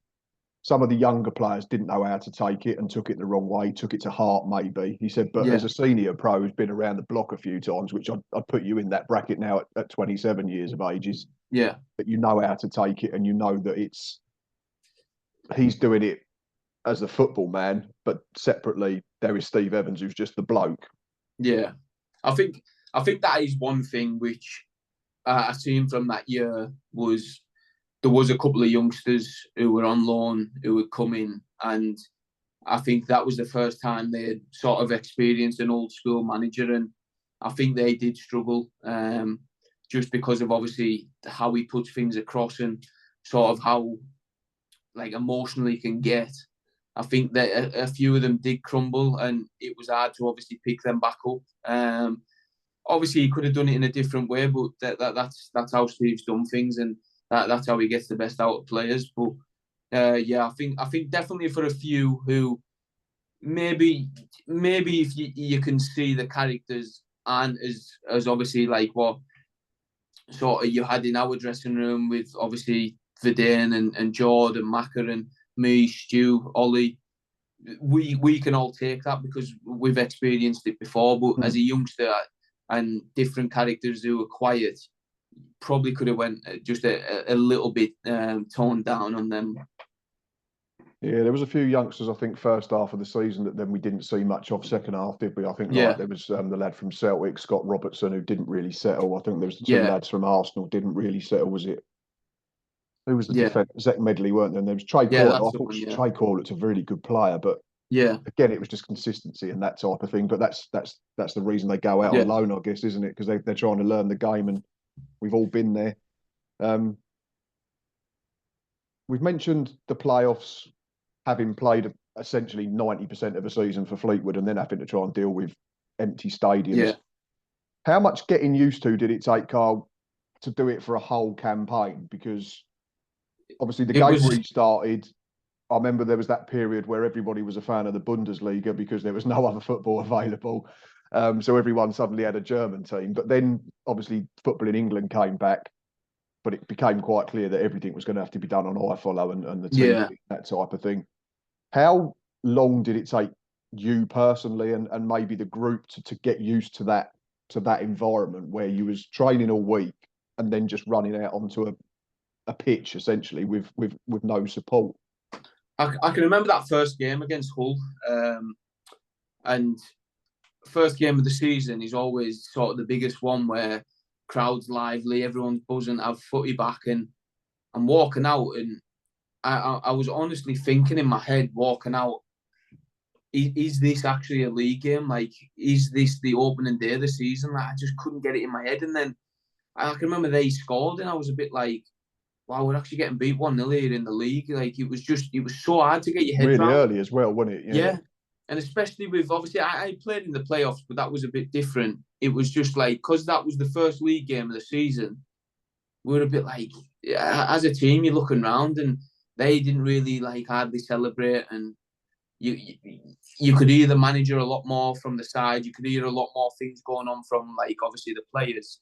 some of the younger players didn't know how to take it and took it the wrong way, took it to heart, maybe. He said, but as a senior pro who's been around the block a few times, which I'd put you in that bracket now at 27 years of age, is that you know how to take it and you know that he's doing it as the football man, but separately there is Steve Evans, who's just the bloke. Yeah, I think that is one thing which I seen from that year was there was a couple of youngsters who were on loan who would come in, and I think that was the first time they had sort of experienced an old school manager, and I think they did struggle just because of obviously how he puts things across and sort of how like emotionally can get. I think that a few of them did crumble, and it was hard to obviously pick them back up. Obviously, he could have done it in a different way, but that's how Steve's done things, and that's how he gets the best out of players. But I think definitely for a few who maybe if you can see the characters aren't as obviously like what sort of you had in our dressing room with obviously Verdane and Jordan, Macker and me, Stu, Ollie. We can all take that because we've experienced it before. But as a youngster and different characters who are quiet, probably could have went just a little bit toned down on them. Yeah, there was a few youngsters, I think, first half of the season that then we didn't see much of second half, did we? I think there was the lad from Celtic, Scott Robertson, who didn't really settle. I think there was the two lads from Arsenal didn't really settle. Was it? Who was the defence? Zach Medley, weren't there? And there was Trey Corlett. I thought Trey Corlett's a really good player, but again, it was just consistency and that type of thing. But that's the reason they go out on loan, I guess, isn't it? Because they're trying to learn the game, and we've all been there. We've mentioned the playoffs, having played essentially 90% of a season for Fleetwood and then having to try and deal with empty stadiums. Yeah. How much getting used to did it take, Carl, to do it for a whole campaign? Because obviously the game restarted. I remember there was that period where everybody was a fan of the Bundesliga because there was no other football available. So everyone suddenly had a German team. But then obviously football in England came back, but it became quite clear that everything was going to have to be done on iFollow and the TV, that type of thing. How long did it take you personally and maybe the group to get used to that environment where you was training all week and then just running out onto a pitch essentially with no support? I can remember that first game against Hull, and first game of the season is always sort of the biggest one where crowd's lively, everyone's buzzing to have footy back, and I'm walking out and I was honestly thinking in my head walking out, is this actually a league game? Like, is this the opening day of the season? Like, I just couldn't get it in my head. And then I can remember they scored and I was a bit like, wow, we're actually getting beat 1-0 here in the league. Like, it was so hard to get your head really around. Early as well, wasn't it? Yeah. And especially with, obviously, I played in the playoffs, but that was a bit different. It was just like, because that was the first league game of the season, we were a bit like, as a team, you're looking around and they didn't really like hardly celebrate, and you could hear the manager a lot more from the side. You could hear a lot more things going on from like obviously the players,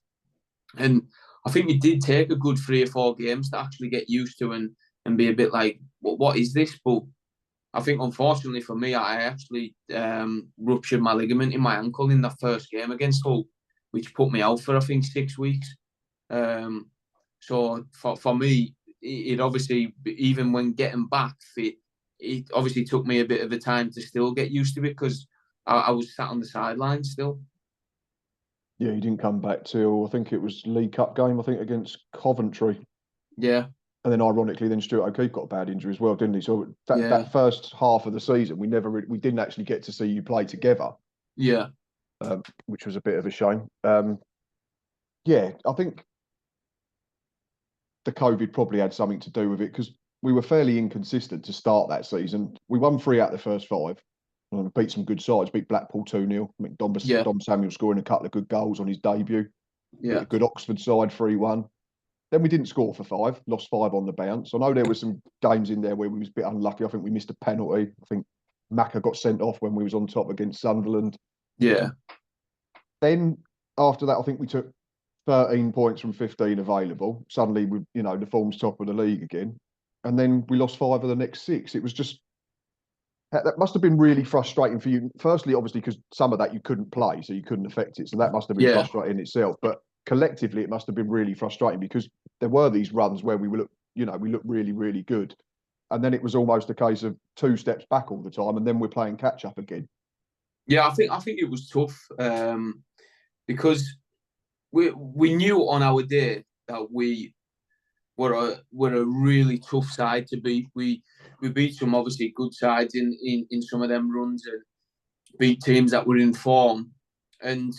and I think it did take a good 3 or 4 games to actually get used to and be a bit like, what is this? But I think unfortunately for me, I actually ruptured my ligament in my ankle in the first game against Hull, which put me out for I think 6 weeks. So for me, it obviously, even when getting back fit, it obviously took me a bit of a time to still get used to it because I was sat on the sideline still. Yeah, he didn't come back till, I think it was League Cup game, I think, against Coventry. Yeah. And then ironically, then Stuart O'Keefe got a bad injury as well, didn't he? So that first half of the season, we didn't actually get to see you play together. Yeah. Which was a bit of a shame. Yeah, I think the COVID probably had something to do with it because we were fairly inconsistent to start that season. We won 3 out of the first 5. And beat some good sides. Beat Blackpool 2-0. I mean, Dom Samuel scoring a couple of good goals on his debut. Beat a good Oxford side 3-1. Then we didn't score for 5. Lost 5 on the bounce. I know there were some games in there where we was a bit unlucky. I think we missed a penalty. I think Macca got sent off when we was on top against Sunderland. Yeah. Then after that, I think we took 13 points from 15 available. Suddenly, the form's top of the league again. And then we lost 5 of the next 6. It was just, that must have been really frustrating for you. Firstly, obviously, because some of that you couldn't play, so you couldn't affect it. So that must have been frustrating in itself. But collectively, it must have been really frustrating because there were these runs where we looked really, really good. And then it was almost a case of 2 steps back all the time. And then we're playing catch up again. Yeah, I think it was tough because we knew on our day that we were a really tough side to beat. We beat some obviously good sides in some of them runs and beat teams that were in form. And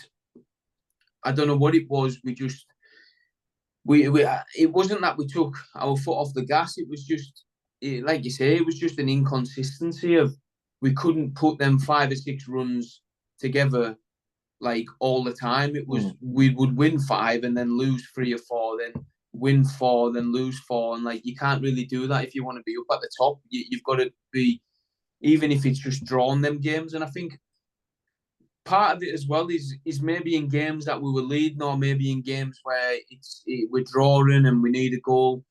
I don't know what it was. It wasn't that we took our foot off the gas. It was just, like you say, it was just an inconsistency of we couldn't put them 5 or 6 runs together like all the time. It was we would win 5 and then lose 3 or 4, then win 4, then lose 4, and like you can't really do that if you want to be up at the top. You've got to be, even if it's just drawing them games. And I think part of it as well is maybe in games that we were leading, or maybe in games where we're drawing and we need a goal.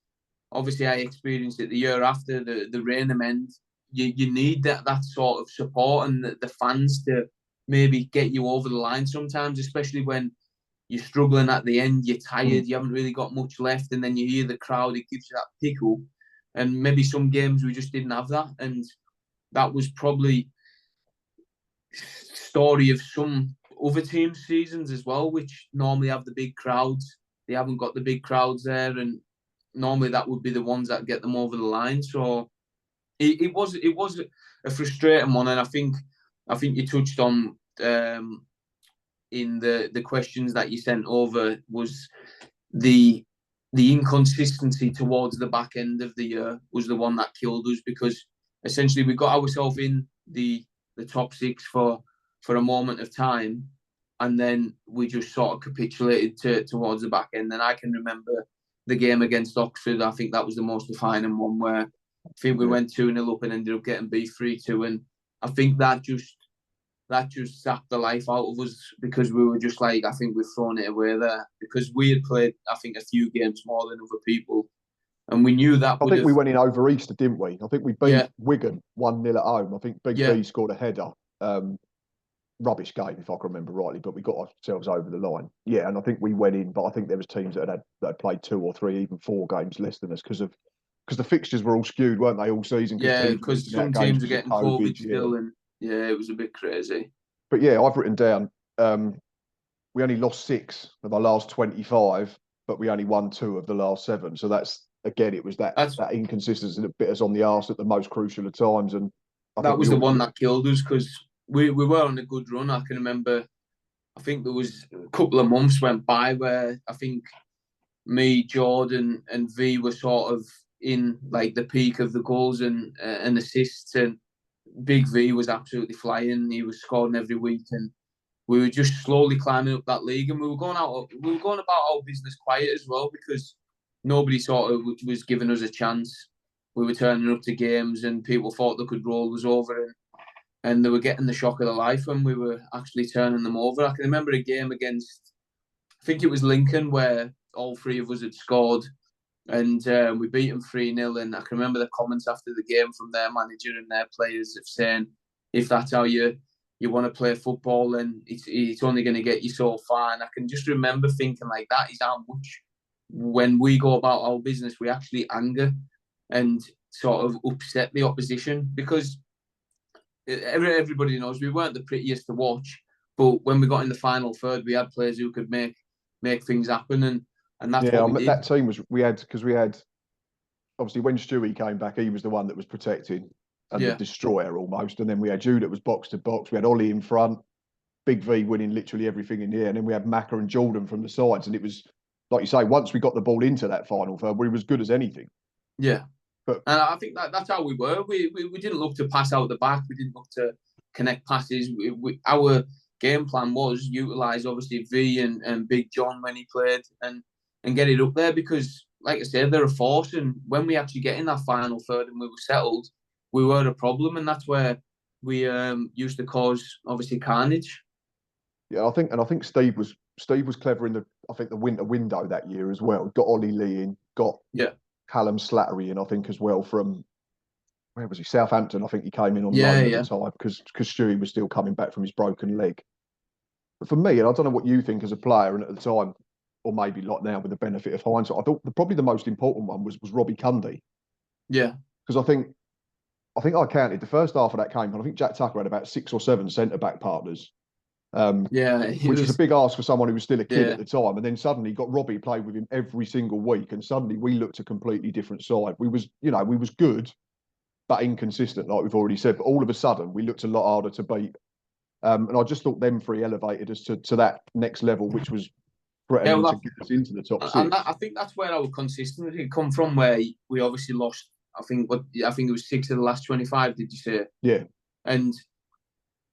Obviously, I experienced it the year after the Rainham end. You need that sort of support and the fans to maybe get you over the line sometimes, especially when you're struggling at the end, you're tired, you haven't really got much left, and then you hear the crowd, it gives you that pickle. And maybe some games we just didn't have that, and that was probably story of some other teams' seasons as well, which normally have the big crowds. They haven't got the big crowds there, and normally that would be the ones that get them over the line. So it was a frustrating one, and I think you touched on in the questions that you sent over was the inconsistency towards the back end of the year was the one that killed us, because essentially we got ourselves in the top 6 for a moment of time, and then we just sort of capitulated towards the back end. And I can remember the game against Oxford. I think that was the most defining one, where I think we went 2-0 up and ended up getting beat 3-2, and I think that just sapped the life out of us, because we were just like, I think we've thrown it away there, because we had played, I think, a few games more than other people, and we knew that. I think we went in over Easter, didn't we? I think we beat Wigan 1-0 at home. I think Big V scored a header. Rubbish game, if I can remember rightly, but we got ourselves over the line. Yeah, and I think we went in, but I think there was teams that had played 2 or 3, even 4 games less than us, because the fixtures were all skewed, weren't they, all season? Yeah, because some teams were getting COVID still, and it was a bit crazy. But yeah, I've written down, we only lost 6 of our last 25, but we only won 2 of the last 7. So that's, again, it was that inconsistency that bit us on the arse at the most crucial of times. And that was the one that killed us, because we were on a good run. I can remember, I think there was a couple of months went by where I think me, Jordan, and V were sort of in like the peak of the goals and assists, and Big V was absolutely flying. He was scoring every week, and we were just slowly climbing up that league. And we were going about our business quiet as well, because nobody sort of was giving us a chance. We were turning up to games, and people thought they could roll us over, and they were getting the shock of their life when we were actually turning them over. I can remember a game against, I think it was Lincoln, where all 3 of us had scored, and we beat them 3-0. And I can remember the comments after the game from their manager and their players of saying, if that's how you want to play football, then it's only going to get you so far. And I can just remember thinking, like, that is how much, when we go about our business, we actually anger and sort of upset the opposition, because everybody knows we weren't the prettiest to watch, but when we got in the final third, we had players who could make things happen, and that's what we did. That team was, we had obviously when Stewie came back, he was the one that was protecting and the destroyer almost, and then we had you that was box to box. We had Ollie in front, Big V winning literally everything in the air, and then we had Macca and Jordan from the sides, and it was like you say, once we got the ball into that final third, we were as good as anything. Yeah. But and I think that's how we were. We didn't look to pass out the back. We didn't look to connect passes. Our game plan was utilise, obviously, V and Big John when he played and get it up there because, like I said, they're a force. And when we actually get in that final third and we were settled, we were a problem. And that's where we used to cause, obviously, carnage. Yeah, I think Steve was clever in the winter window that year as well. Got Ollie Lee in, got Callum Slattery in, I think, as well from, where was he? Southampton. I think he came in on loan at the time because Stewie was still coming back from his broken leg. But for me, and I don't know what you think as a player, and at the time, or maybe like now with the benefit of hindsight, I thought probably the most important one was Robbie Cundy. Yeah. Because I think I counted the first half of that game, and I think Jack Tucker had about 6 or 7 centre-back partners. Which is a big ask for someone who was still a kid at the time. And then suddenly got Robbie played with him every single week, and suddenly we looked a completely different side. We was good, but inconsistent, like we've already said. But all of a sudden, we looked a lot harder to beat. And I just thought them three elevated us to that next level, which was threatening to get us into the top 6. And I think that's where our consistency come from, where we obviously lost. I think it was 6 of the last 25. Did you say? Yeah. And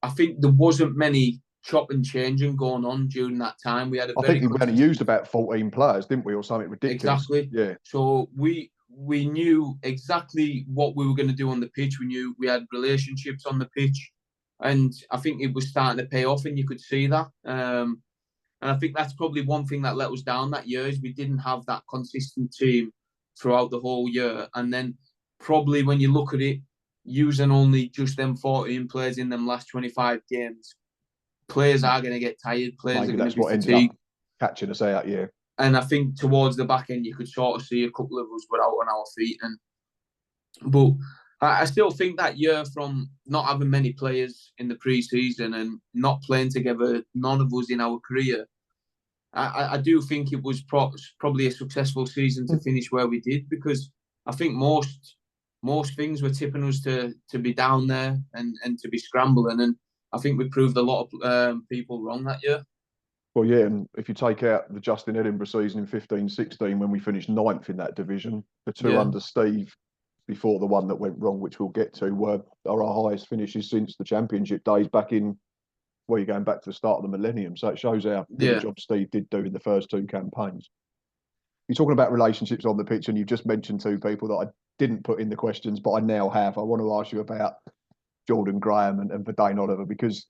I think there wasn't many chop and changing going on during that time. We had I think we only used about 14 players, didn't we, or something ridiculous? Exactly. Yeah. So we knew exactly what we were going to do on the pitch. We knew we had relationships on the pitch, and I think it was starting to pay off, and you could see that. And I think that's probably one thing that let us down that year is we didn't have that consistent team throughout the whole year. And then probably when you look at it, using only just them 14 players in them last 25 games, players are going to get tired. Players are going to be fatigued. Catching us out, yeah. And I think towards the back end, you could sort of see a couple of us were out on our feet. But I still think that year, from not having many players in the pre-season and not playing together, none of us in our career, I do think it was probably a successful season to finish where we did, because I think most things were tipping us to be down there and to be scrambling. And I think we proved a lot of people wrong that year. Well, yeah, and if you take out the Justin Edinburgh season in 15-16, when we finished 9th in that division, the two under Steve before the one that went wrong, which we'll get to, are our highest finishes since the championship days back in, well, you're going back to the start of the millennium. So it shows how good a job Steve did do in the first 2 campaigns. You're talking about relationships on the pitch, and you've just mentioned 2 people that I didn't put in the questions, but I now have. I want to ask you about Jordan Graham and Verdane Oliver, because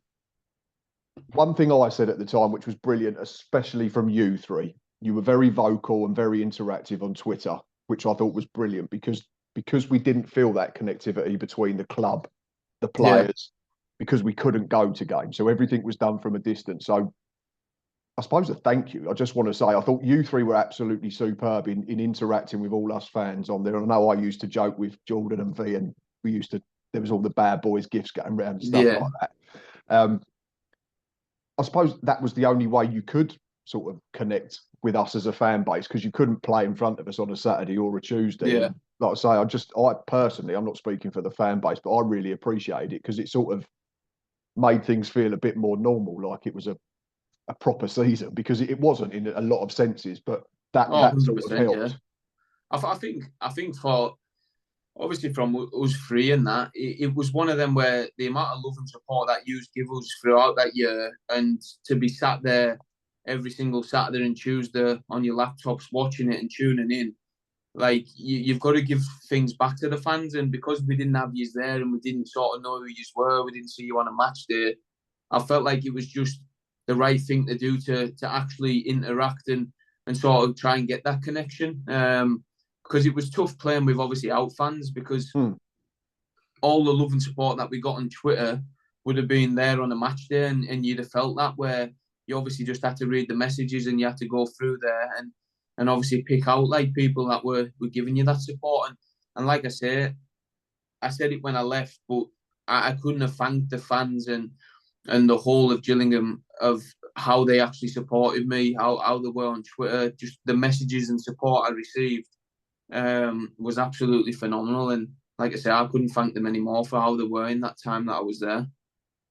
one thing I said at the time, which was brilliant, especially from you 3, you were very vocal and very interactive on Twitter, which I thought was brilliant because we didn't feel that connectivity between the club, the players, because we couldn't go to games. So everything was done from a distance. So I suppose a thank you. I just want to say, I thought you 3 were absolutely superb in interacting with all us fans on there. And I know I used to joke with Jordan and V, and there was all the bad boys gifts going around and stuff like that. I suppose that was the only way you could sort of connect with us as a fan base, because you couldn't play in front of us on a Saturday or a Tuesday. Yeah. Like I say, I personally, I'm not speaking for the fan base, but I really appreciated it because it sort of made things feel a bit more normal, like it was a proper season, because it wasn't in a lot of senses, but that sort of helped. Yeah. I think for, obviously from us 3 and that, it was one of them where the amount of love and support that you give us throughout that year, and to be sat there every single Saturday and Tuesday on your laptops watching it and tuning in, like you've got to give things back to the fans. And because we didn't have you there and we didn't sort of know who you were, we didn't see you on a match day, I felt like it was just the right thing to do to actually interact and sort of try and get that connection. Because it was tough playing with obviously out fans, because all the love and support that we got on Twitter would have been there on a match day, and you'd have felt that, where you obviously just had to read the messages and you had to go through there and obviously pick out like people that were giving you that support. And like I said it when I left, but I couldn't have thanked the fans and the whole of Gillingham of how they actually supported me, how they were on Twitter, just the messages and support I received was absolutely phenomenal. And like I say, I couldn't thank them anymore for how they were in that time that I was there.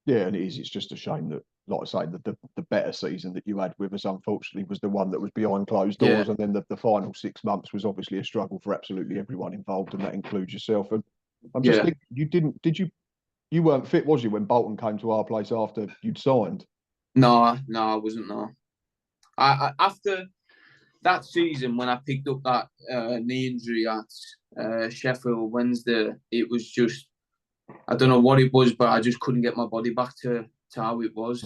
Yeah, and it's just a shame that like I say, the better season that you had with us, unfortunately, was the one that was behind closed doors, and then the final 6 months was obviously a struggle for absolutely everyone involved, and that includes yourself. And I'm just thinking, you weren't fit, was you, when Bolton came to our place after you'd signed? No, I wasn't. No, I after that season when I picked up that knee injury at Sheffield Wednesday, it was just, I don't know what it was, but I just couldn't get my body back to how it was.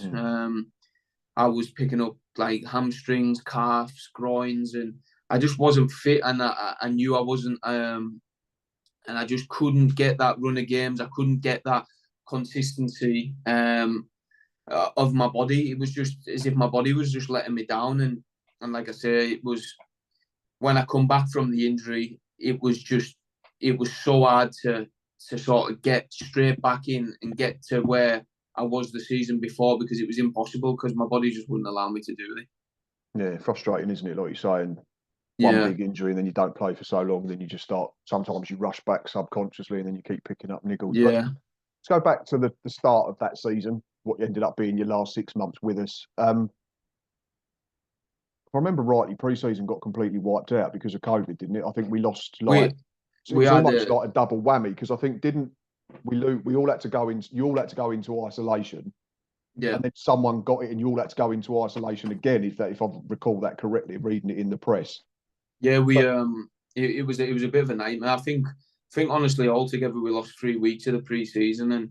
I was picking up like hamstrings, calves, groins, and I just wasn't fit, and I knew I wasn't, and I just couldn't get that run of games. I couldn't get that consistency of my body. It was just as if my body was just letting me down, and like I say, it was when I come back from the injury, it was so hard to sort of get straight back in and get to where I was the season before, because it was impossible, because my body just wouldn't allow me to do it. Yeah, frustrating, isn't it? Like you're saying, one big injury and then you don't play for so long, then you just start, sometimes you rush back subconsciously and then you keep picking up niggles. Yeah. But let's go back to the start of that season, what ended up being your last 6 months with us. If I remember rightly, pre-season got completely wiped out because of COVID, didn't it? I think we lost it was almost like a double whammy, because I think we all had to go in, you all had to go into isolation. Yeah. And then someone got it and you all had to go into isolation again, if I recall that correctly, reading it in the press. Yeah, it was a bit of a nightmare. I think honestly, altogether we lost 3 weeks of the pre-season, and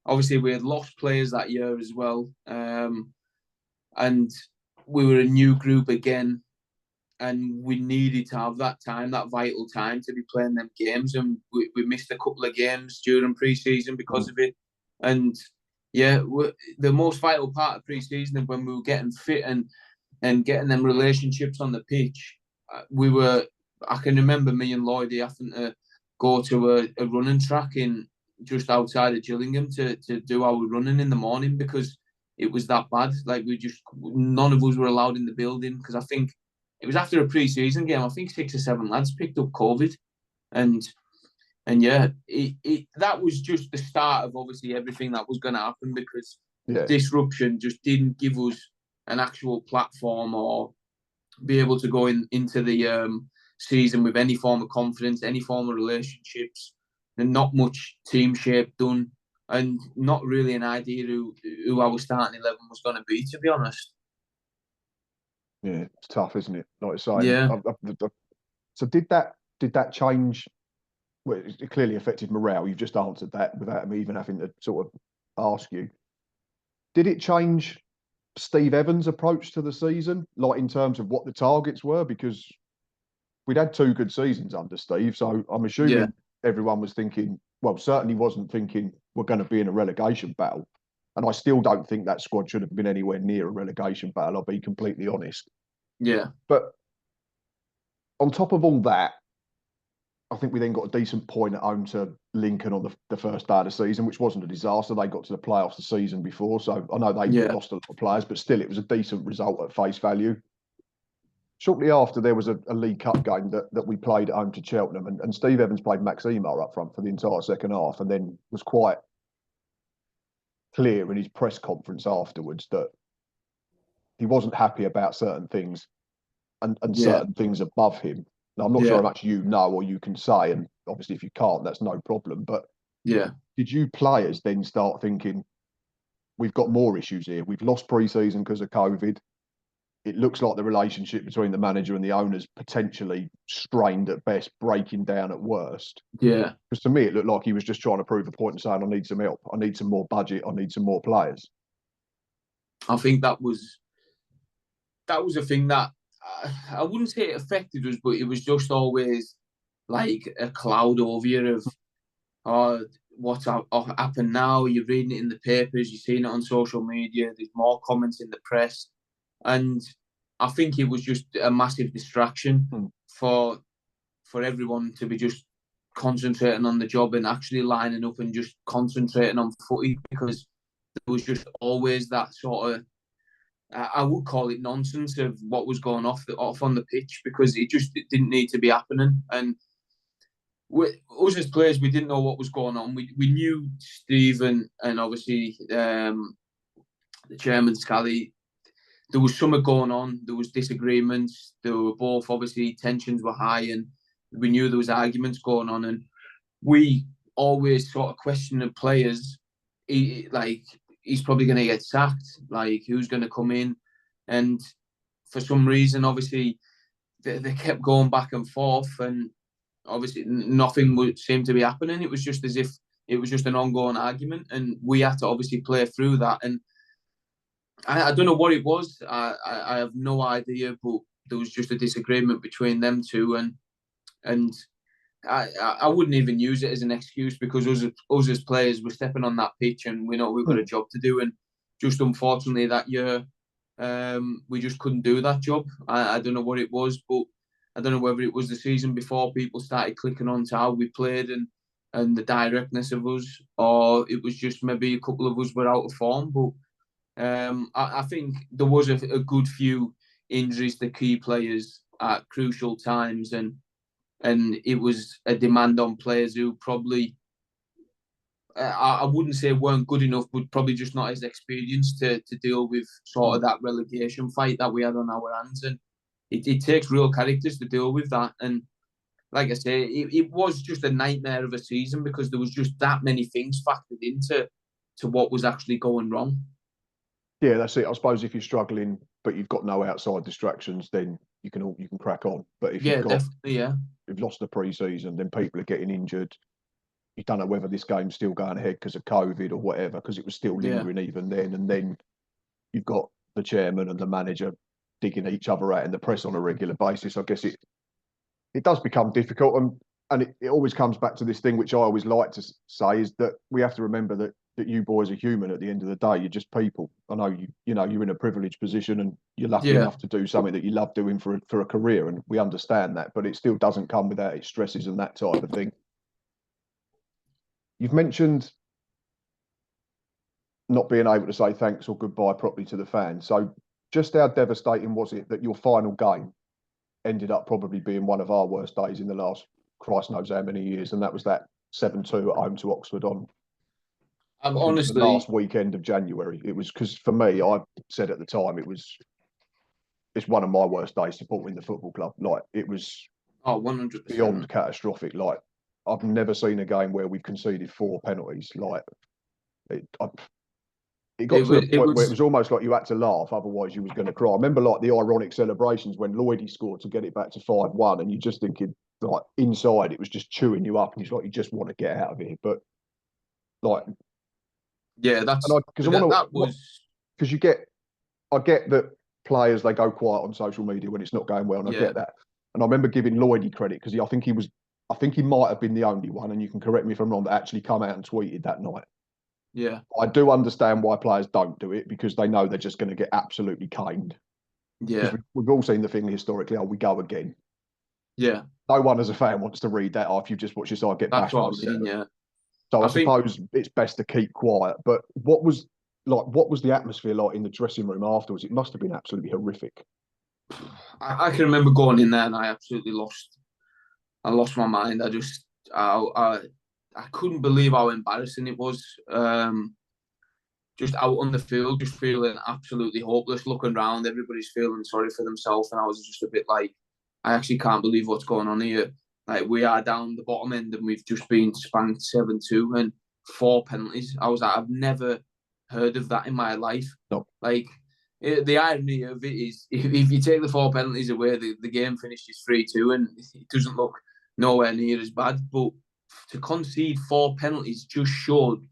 obviously we had lost players that year as well. And we were a new group again, and we needed to have that time, that vital time, to be playing them games. And we missed a couple of games during pre-season because of it. And yeah, the most vital part of pre-season is when we were getting fit and getting them relationships on the pitch. I can remember me and Lloyd having to go to a running track in just outside of Gillingham to do our running in the morning, because it was that bad. Like, none of us were allowed in the building, because I think it was after a pre-season game. I think 6 or 7 lads picked up COVID, and yeah, that was just the start of obviously everything that was going to happen, because the disruption just didn't give us an actual platform or be able to go into the season with any form of confidence, any form of relationships, and not much team shape done, and not really an idea who our starting 11 was going to be, to be honest. Yeah, it's tough, isn't it? Like I say. Yeah. So did that change? Well, it clearly affected morale. You've just answered that without me even having to sort of ask you. Did it change Steve Evans' approach to the season, like in terms of what the targets were? Because we'd had 2 good seasons under Steve, so I'm assuming everyone was thinking, well, certainly wasn't thinking we're going to be in a relegation battle. And I still don't think that squad should have been anywhere near a relegation battle, I'll be completely honest. Yeah. But on top of all that, I think we then got a decent point at home to Lincoln on the first day of the season, which wasn't a disaster. They got to the playoffs the season before, so I know they lost a lot of players, but still it was a decent result at face value. Shortly after, there was a League Cup game that we played at home to Cheltenham, and Steve Evans played Max Emo up front for the entire second half, and then was quite clear in his press conference afterwards that he wasn't happy about certain things and certain things above him. Now, I'm not sure how much you know or you can say, and obviously if you can't, that's no problem. But did you players then start thinking, we've got more issues here? We've lost pre-season because of COVID. It looks like the relationship between the manager and the owners potentially strained at best, breaking down at worst. Yeah. Because to me, it looked like he was just trying to prove a point and saying, I need some help. I need some more budget. I need some more players. I think that was a thing that I wouldn't say it affected us, but it was just always like a cloud over you of what's happened now. You're reading it in the papers, you're seeing it on social media, there's more comments in the press. And I think it was just a massive distraction for everyone to be just concentrating on the job and actually lining up and just concentrating on footy, because there was just always that sort of, I would call it nonsense of what was going off on the pitch, because it didn't need to be happening. And us as players, we didn't know what was going on. We knew Steve and obviously the chairman, Scally, there was something going on. There was disagreements. There were both, obviously, tensions were high, and we knew there was arguments going on. And we always sort of questioned the players. He's probably going to get sacked. Like, who's going to come in? And for some reason, obviously, they kept going back and forth, and obviously nothing would seem to be happening. It was just as if it was just an ongoing argument, and we had to obviously play through that. And I don't know what it was. I have no idea, but there was just a disagreement between them two, and I wouldn't even use it as an excuse, because us as players were stepping on that pitch, and we know we've got a job to do. And just unfortunately that year, we just couldn't do that job. I don't know what it was, but I don't know whether it was the season before people started clicking on to how we played and the directness of us, or it was just maybe a couple of us were out of form. But I think there was a good few injuries to key players at crucial times, and it was a demand on players who probably, I wouldn't say weren't good enough, but probably just not as experienced to deal with sort of that relegation fight that we had on our hands. And it takes real characters to deal with that. And like I say, it was just a nightmare of a season, because there was just that many things factored into what was actually going wrong. Yeah, that's it. I suppose if you're struggling, but you've got no outside distractions, then you can crack on. But if you've lost the pre-season, then people are getting injured. You don't know whether this game's still going ahead because of COVID or whatever, because it was still lingering even then. And then you've got the chairman and the manager digging each other out in the press on a regular basis. I guess it does become difficult, and it always comes back to this thing which I always like to say, is that we have to remember that you boys are human at the end of the day. You're just people. I know you're in a privileged position, and you're lucky enough to do something that you love doing for a career, and we understand that, but it still doesn't come without its stresses and that type of thing. You've mentioned not being able to say thanks or goodbye properly to the fans. So just how devastating was it that your final game ended up probably being one of our worst days in the last Christ knows how many years, and that was that 7-2 at home to Oxford on honestly, the last weekend of January. It was, because for me, I said at the time, it's one of my worst days supporting the football club. Like, it was 100% beyond catastrophic. Like, I've never seen a game where we've conceded 4 penalties. Like, it got to a point where it was almost like you had to laugh, otherwise you was going to cry. I remember like the ironic celebrations when Lloydie scored to get it back to 5-1, and you just thinking, like, inside it was just chewing you up, and it's like you just want to get out of here. But like, because I get that players, they go quiet on social media when it's not going well, and I get that. And I remember giving Lloydie credit, because I think he might have been the only one, and you can correct me if I'm wrong, that actually come out and tweeted that night. Yeah, I do understand why players don't do it, because they know they're just going to get absolutely caned. Yeah, we've all seen the thing historically. Oh, we go again. Yeah, no one as a fan wants to read that if you've just watched your side get bashed. That's what I mean. Yeah. So I suppose it's best to keep quiet. But what was the atmosphere like in the dressing room afterwards? It must have been absolutely horrific. I can remember going in there and I absolutely lost my mind. I couldn't believe how embarrassing it was. Just out on the field, just feeling absolutely hopeless, looking around, everybody's feeling sorry for themselves, and I was just a bit like, I actually can't believe what's going on here. Like, we are down the bottom end and we've just been spanked 7-2 and 4 penalties. I was like, I've never heard of that in my life. No. Like, the irony of it is, if you take the 4 penalties away, the game finishes 3-2 and it doesn't look nowhere near as bad. But to concede 4 penalties just showed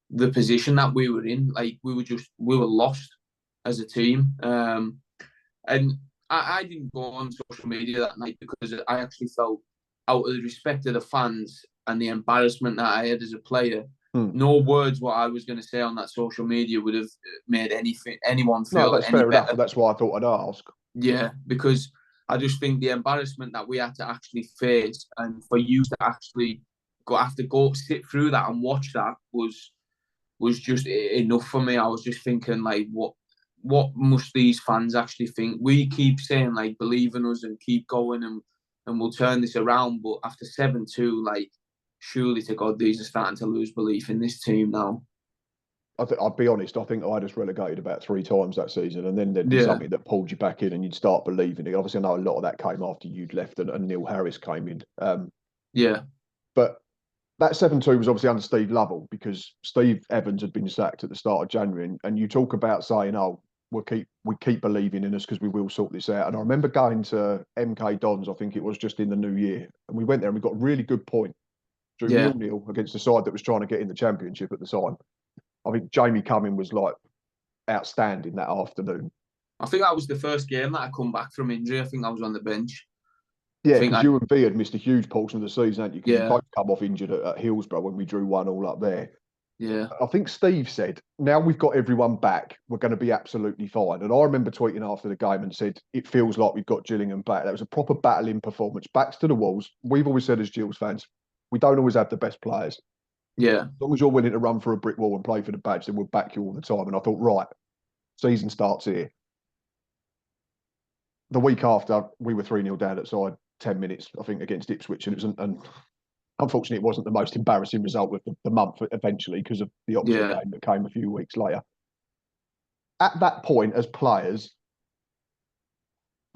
the position that we were in. Like, we were lost as a team. And I didn't go on social media that night, because I actually felt, out of the respect of the fans and the embarrassment that I had as a player, no words what I was going to say on that social media would have made anyone feel. No, that's fair enough. That's why I thought I'd ask. Yeah, because I just think the embarrassment that we had to actually face, and for you to actually have to go sit through that and watch that was just enough for me. I was just thinking, like, what must these fans actually think? We keep saying, like, believe in us and keep going and we'll turn this around. But after 7-2, like, surely to God, these are starting to lose belief in this team now. I'll be honest. I think I just relegated about 3 times that season, and then there'd be Yeah, something that pulled you back in, and you'd start believing it. Obviously, I know a lot of that came after you'd left and Neil Harris came in. yeah, But that 7-2 was obviously under Steve Lovell because Steve Evans had been sacked at the start of January, and you talk about saying, "Oh, we keep believing in us because we will sort this out." And I remember going to MK Dons, I think it was just in the new year, and we went there and we got a really good point. Drew yeah. 0-0 against the side that was trying to get in the championship at the time. I think Jamie Cumming was like outstanding that afternoon. I think that was the first game that I come back from injury. I think I was on the bench. Yeah, because you and V had missed a huge portion of the season, hadn't you? Because you Yeah, both come off injured at Hillsborough when we drew 1-1 up there. yeah, I think Steve said, now we've got everyone back, we're going to be absolutely fine. And I remember tweeting after the game and said, it feels like we've got Gillingham back. That was a proper battling performance, backs to the walls. We've always said as Gills fans, we don't always have the best players. yeah, As long as you're willing to run for a brick wall and play for the badge, then we'll back you all the time. And I thought, right, season starts here. The week after, we were 3-0 down at side, 10 minutes, I think, against Ipswich. And it was, and unfortunately, it wasn't the most embarrassing result of the month eventually because of the Oxford yeah. game that came a few weeks later. At that point, as players,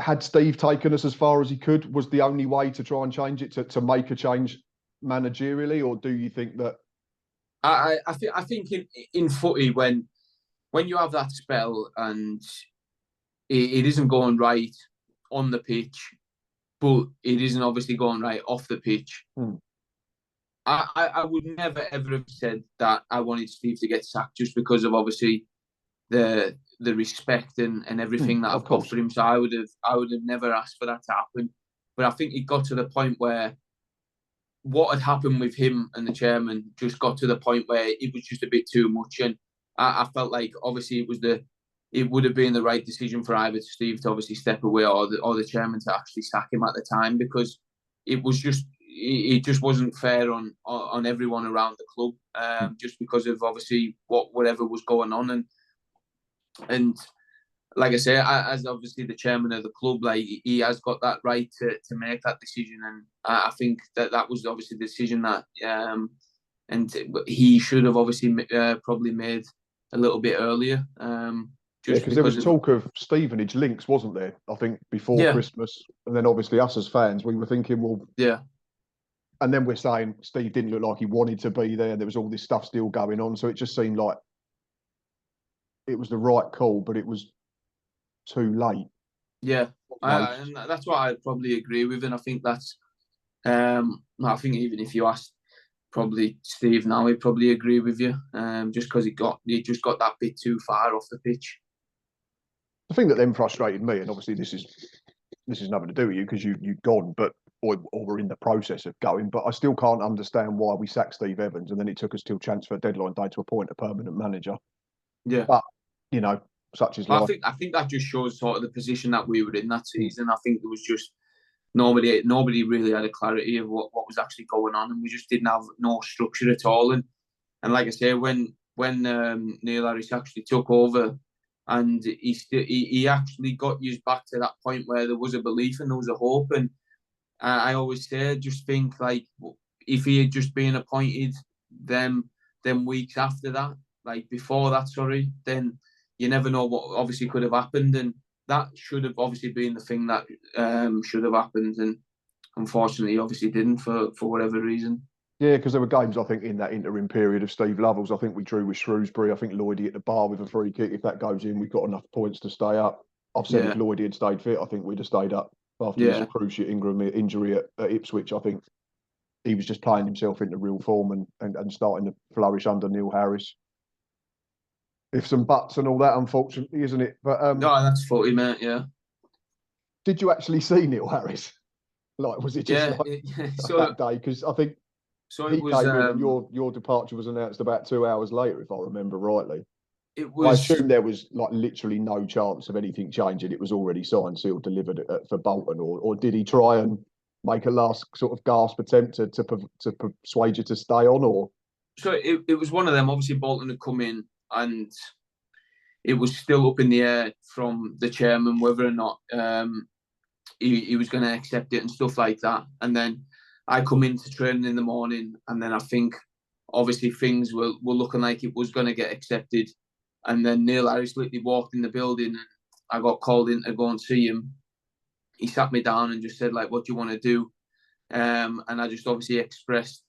had Steve taken us as far as he could? Was the only way to try and change it to make a change managerially, or do you think that? I think in footy when you have that spell and it isn't going right on the pitch, but it isn't obviously going right off the pitch. I would never ever have said that I wanted Steve to get sacked just because of obviously the respect and everything that I've got for him. So I would have never asked for that to happen. But I think it got to the point where what had happened with him and the chairman just got to the point where it was just a bit too much, and I felt like obviously it would have been the right decision for either Steve to obviously step away or the chairman to actually sack him at the time, because it just wasn't fair on everyone around the club, just because of obviously whatever was going on, and like I say, as obviously the chairman of the club, like he has got that right to make that decision, and I think that was obviously the decision that and he should have obviously probably made a little bit earlier. Just Because there was talk of Stevenage links, wasn't there? I think before Christmas, and then obviously us as fans, we were thinking, well, and then we're saying Steve didn't look like he wanted to be there. There was all this stuff still going on, so it just seemed like it was the right call, but it was too late. Yeah, and that's what I probably agree with, and I think that's. I think even if you asked probably Steve now, he'd probably agree with you. Just because he just got that bit too far off the pitch. The thing that then frustrated me, and obviously this is nothing to do with you because you'd gone, but or were in the process of going, but I still can't understand why we sacked Steve Evans and then it took us till transfer deadline day to appoint a permanent manager. Yeah, but such is life. I think that just shows sort of the position that we were in that season. I think there was just nobody really had a clarity of what was actually going on, and we just didn't have no structure at all. And like I say, when Neil Harris actually took over, and he actually got used back to that point where there was a belief and there was a hope. And I always say, just think like if he had just been appointed them weeks after that, like before that, sorry, then you never know what obviously could have happened, and that should have obviously been the thing that should have happened, and unfortunately, obviously didn't for whatever reason. Yeah, because there were games, I think, in that interim period of Steve Lovell's. I think we drew with Shrewsbury. I think Lloydie at the bar with a free kick. If that goes in, we've got enough points to stay up. I've said if Lloydie had stayed fit, I think we'd have stayed up. After his cruciate injury at Ipswich, I think he was just playing himself into real form and starting to flourish under Neil Harris. If some buts and all that, unfortunately, isn't it? But no, that's 40, mate. Yeah. Did you actually see Neil Harris? Like, was it just that day? Because I think he came in and your departure was announced about 2 hours later, if I remember rightly. I assume there was like literally no chance of anything changing. It was already signed, sealed, delivered for Bolton, or did he try and make a last sort of gasp attempt to persuade you to stay on? Or so it was one of them. Obviously, Bolton had come in, and it was still up in the air from the chairman whether or not he was going to accept it and stuff like that. And then I come into training in the morning, and then I think obviously things were looking like it was going to get accepted. And then Neil Harris literally walked in the building and I got called in to go and see him. He sat me down and just said, like, what do you want to do? And I just obviously expressed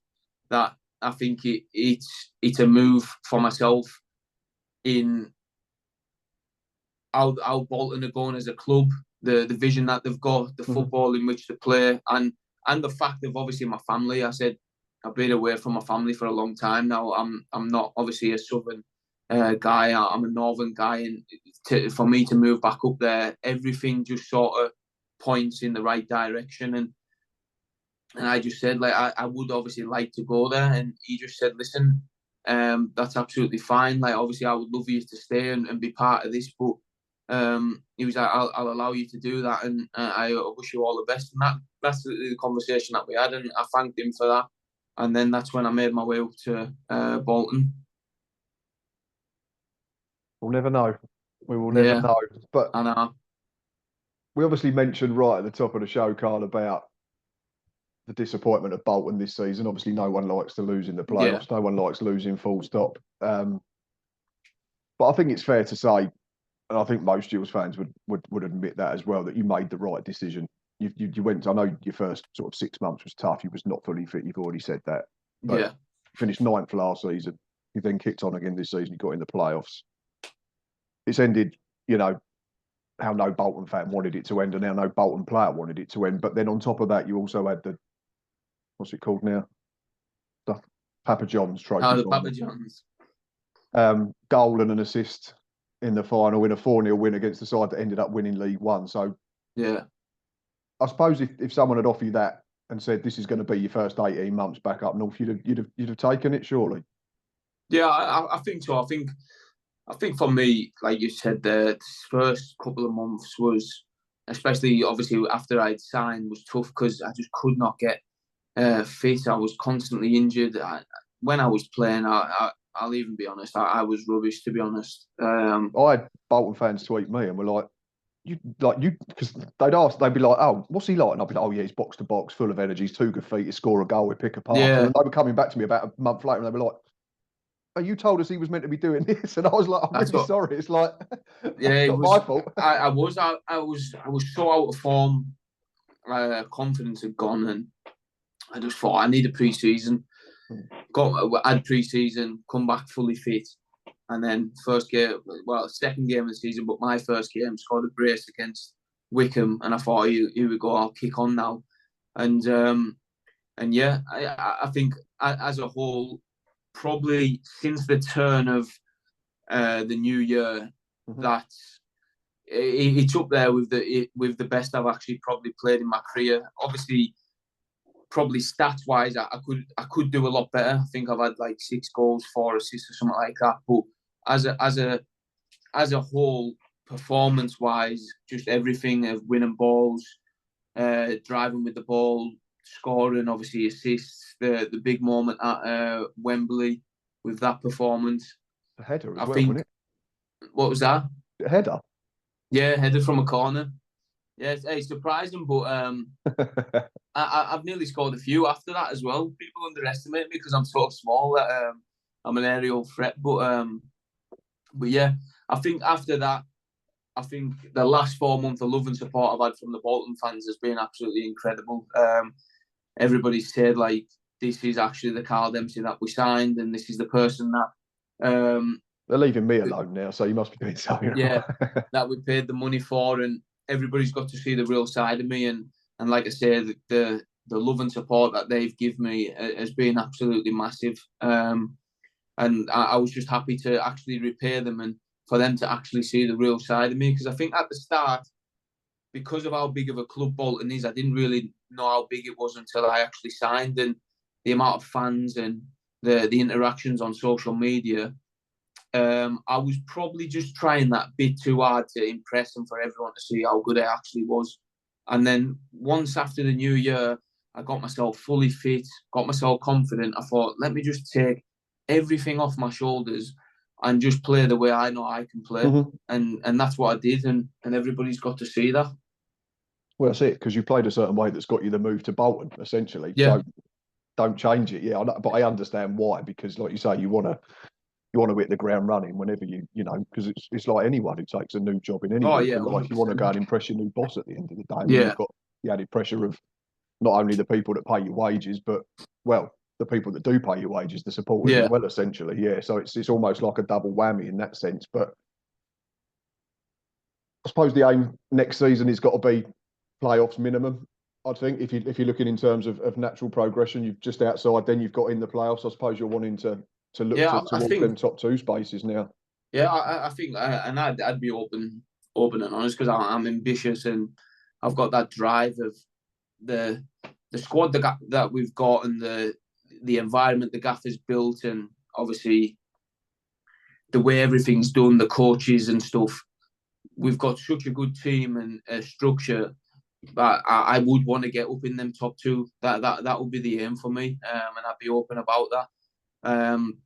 that I think it's a move for myself in how Bolton are going as a club, the vision that they've got, the football in which they play, and the fact of obviously my family. I said I've been away from my family for a long time now. I'm not obviously a southern guy. I'm a northern guy, and for me to move back up there, everything just sort of points in the right direction. And I just said, like, I would obviously like to go there. And he just said, listen, that's absolutely fine. Like, obviously, I would love you to stay and be part of this. But he was like, I'll allow you to do that. And I wish you all the best. And that's the conversation that we had. And I thanked him for that. And then that's when I made my way up to Bolton. We'll never know. We will never know. But I know. We obviously mentioned right at the top of the show, Carl, about the disappointment of Bolton this season. Obviously, no one likes to lose in the playoffs. Yeah. No one likes losing, full stop. But I think it's fair to say, and I think most Gills fans would admit that as well, that you made the right decision. You went. I know your first sort of 6 months was tough. You was not fully fit. You've already said that. But yeah. Finished 9th last season. You then kicked on again this season. You got in the playoffs. It's ended, you know, how no Bolton fan wanted it to end and how no Bolton player wanted it to end. But then on top of that, you also had the, what's it called now? The Papa John's trophy. Oh, the Papa John's. Goal and an assist in the final in a 4-0 win against the side that ended up winning League One. So, yeah, I suppose if someone had offered you that and said this is going to be your first 18 months back up north, you'd have taken it, surely. Yeah, I think so. I think for me, like you said, the first couple of months was, especially obviously after I'd signed, was tough because I just could not get fit. I was constantly injured. When I was playing, I'll even be honest, I was rubbish, to be honest. I had Bolton fans tweet me and were like, because they'd be like, oh, what's he like? And I'd be like, oh yeah, he's box to box, full of energy, he's 2 good feet, he score a goal, we pick a pass. Yeah. And then they were coming back to me about a month later and they were like, oh, you told us he was meant to be doing this. And I was like, I'm really sorry. It's like, yeah, it was my fault. I was so out of form. Confidence had gone, and I just thought I need a pre-season. Had pre-season, come back fully fit, and then second game of the season, but my first game, scored a brace against Wickham, and I thought, here we go, I'll kick on now, and yeah, I think as a whole, probably since the turn of the new year, that it's up there with the best I've actually probably played in my career. Obviously, probably stats wise, I could do a lot better. I think I've had like 6 goals, 4 assists, or something like that. But as a whole, performance wise, just everything of winning balls, driving with the ball, scoring, obviously assists, the big moment at Wembley with that performance. A header as well, wasn't it? What was that? A header. Yeah, header from a corner. Yeah, it's surprising, but I've nearly scored a few after that as well. People underestimate me because I'm so small that I'm an aerial threat. But yeah, I think after that, I think the last 4 months of love and support I've had from the Bolton fans has been absolutely incredible. Everybody said, like, this is actually the Carl Dempsey that we signed, and this is the person that... They're leaving me alone now, so you must be doing something. Yeah, that we paid the money for, and everybody's got to see the real side of me. And like I say, the love and support that they've given me has been absolutely massive. And I was just happy to actually repay them and for them to actually see the real side of me. Because I think at the start, because of how big of a club Bolton is, I didn't really know how big it was until I actually signed, and the amount of fans and the interactions on social media. I was probably just trying that bit too hard to impress and for everyone to see how good I actually was. And then once after the new year, I got myself fully fit, got myself confident. I thought, let me just take everything off my shoulders and just play the way I know I can play. And that's what I did, and everybody's got to see that. Well, that's it, because you played a certain way that's got you the move to Bolton, essentially. Yeah. So don't change it. Yeah, but I understand why, because like you say, you want to hit the ground running whenever you know, because it's like anyone who takes a new job in any Oh walk yeah, of life, you want to 100%. go and impress your new boss at the end of the day. And then Yeah, you've got the added pressure of not only the people that pay your wages, but well, the people that do pay your wages, the supporters as yeah, well, essentially. Yeah, so it's almost like a double whammy in that sense. But I suppose the aim next season has got to be playoffs minimum. I think if you're looking in terms of natural progression, you've just outside, then you've got in the playoffs. I suppose you're wanting to look yeah. I towards them think, top two spaces now. yeah, I think, and I'd be open and honest, because I'm ambitious and I've got that drive of the squad that we've got, and the environment the gaffer's built, and obviously the way everything's done, the coaches and stuff. We've got such a good team and a structure that I would want to get up in them top two. That would be the aim for me, and I'd be open about that.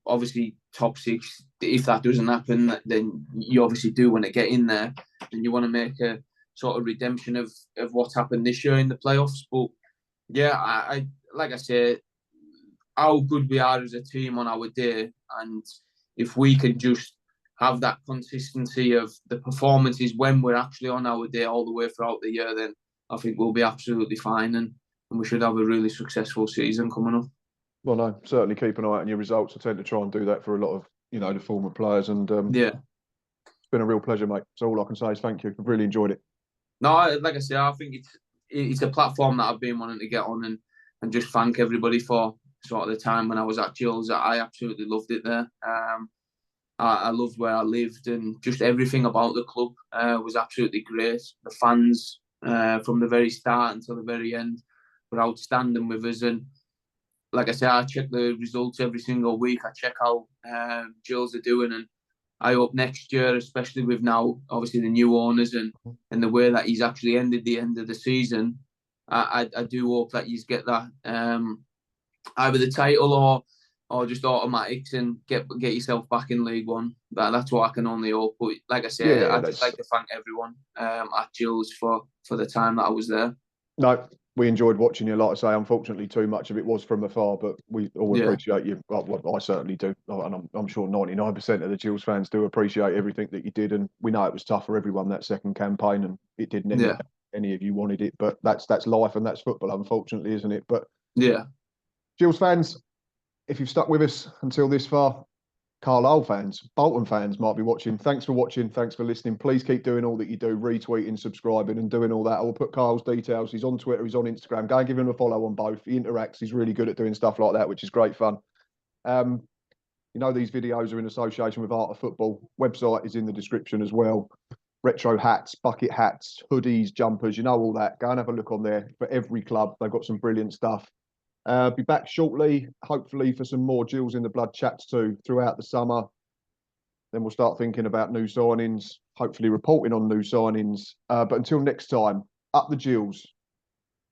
Obviously, top six. If that doesn't happen, then you obviously do want to get in there, and you want to make a sort of redemption of what's happened this year in the playoffs. But yeah, I like I say, how good we are as a team on our day, and if we can just have that consistency of the performances when we're actually on our day all the way throughout the year, then I think we'll be absolutely fine, and we should have a really successful season coming up. Well, no, certainly keep an eye out on your results. I tend to try and do that for a lot of the former players, and Yeah. it's been a real pleasure, mate. So all I can say is thank you. I've really enjoyed it. No, like I say, I think it's a platform that I've been wanting to get on, and just thank everybody for sort of the time when I was at Gills. I absolutely loved it there. I loved where I lived, and just everything about the club was absolutely great. The fans, from the very start until the very end, were outstanding with us. And like I say, I check the results every single week. I check how Gills are doing, and I hope next year, especially with now obviously the new owners and the way that he's actually ended the end of the season, I do hope that you get that either the title or just automatics and get yourself back in League One. That's what I can only hope. But like I say, Yeah, I'd just like to thank everyone at Gills for the time that I was there. No, we enjoyed watching you. Like I say, unfortunately, too much of it was from afar, but we all Yeah, appreciate you. Well, I certainly do, and I'm sure 99% of the Gills fans do appreciate everything that you did. And we know it was tough for everyone that second campaign, and it didn't end yeah, up any of you wanted it. But that's life and that's football, unfortunately, isn't it? But yeah. Gills fans, if you've stuck with us until this far, Carlisle fans, Bolton fans might be watching. Thanks for watching. Thanks for listening. Please keep doing all that you do, retweeting, subscribing, and doing all that. I will put Carl's details. He's on Twitter. He's on Instagram. Go and give him a follow on both. He interacts. He's really good at doing stuff like that, which is great fun. These videos are in association with Art of Football. Website is in the description as well. Retro hats, bucket hats, hoodies, jumpers, all that. Go and have a look on there for every club. They've got some brilliant stuff. Be back shortly, hopefully for some more Gills in the Blood chats too throughout the summer. Then we'll start thinking about new signings, hopefully reporting on new signings. But until next time, up the Gills.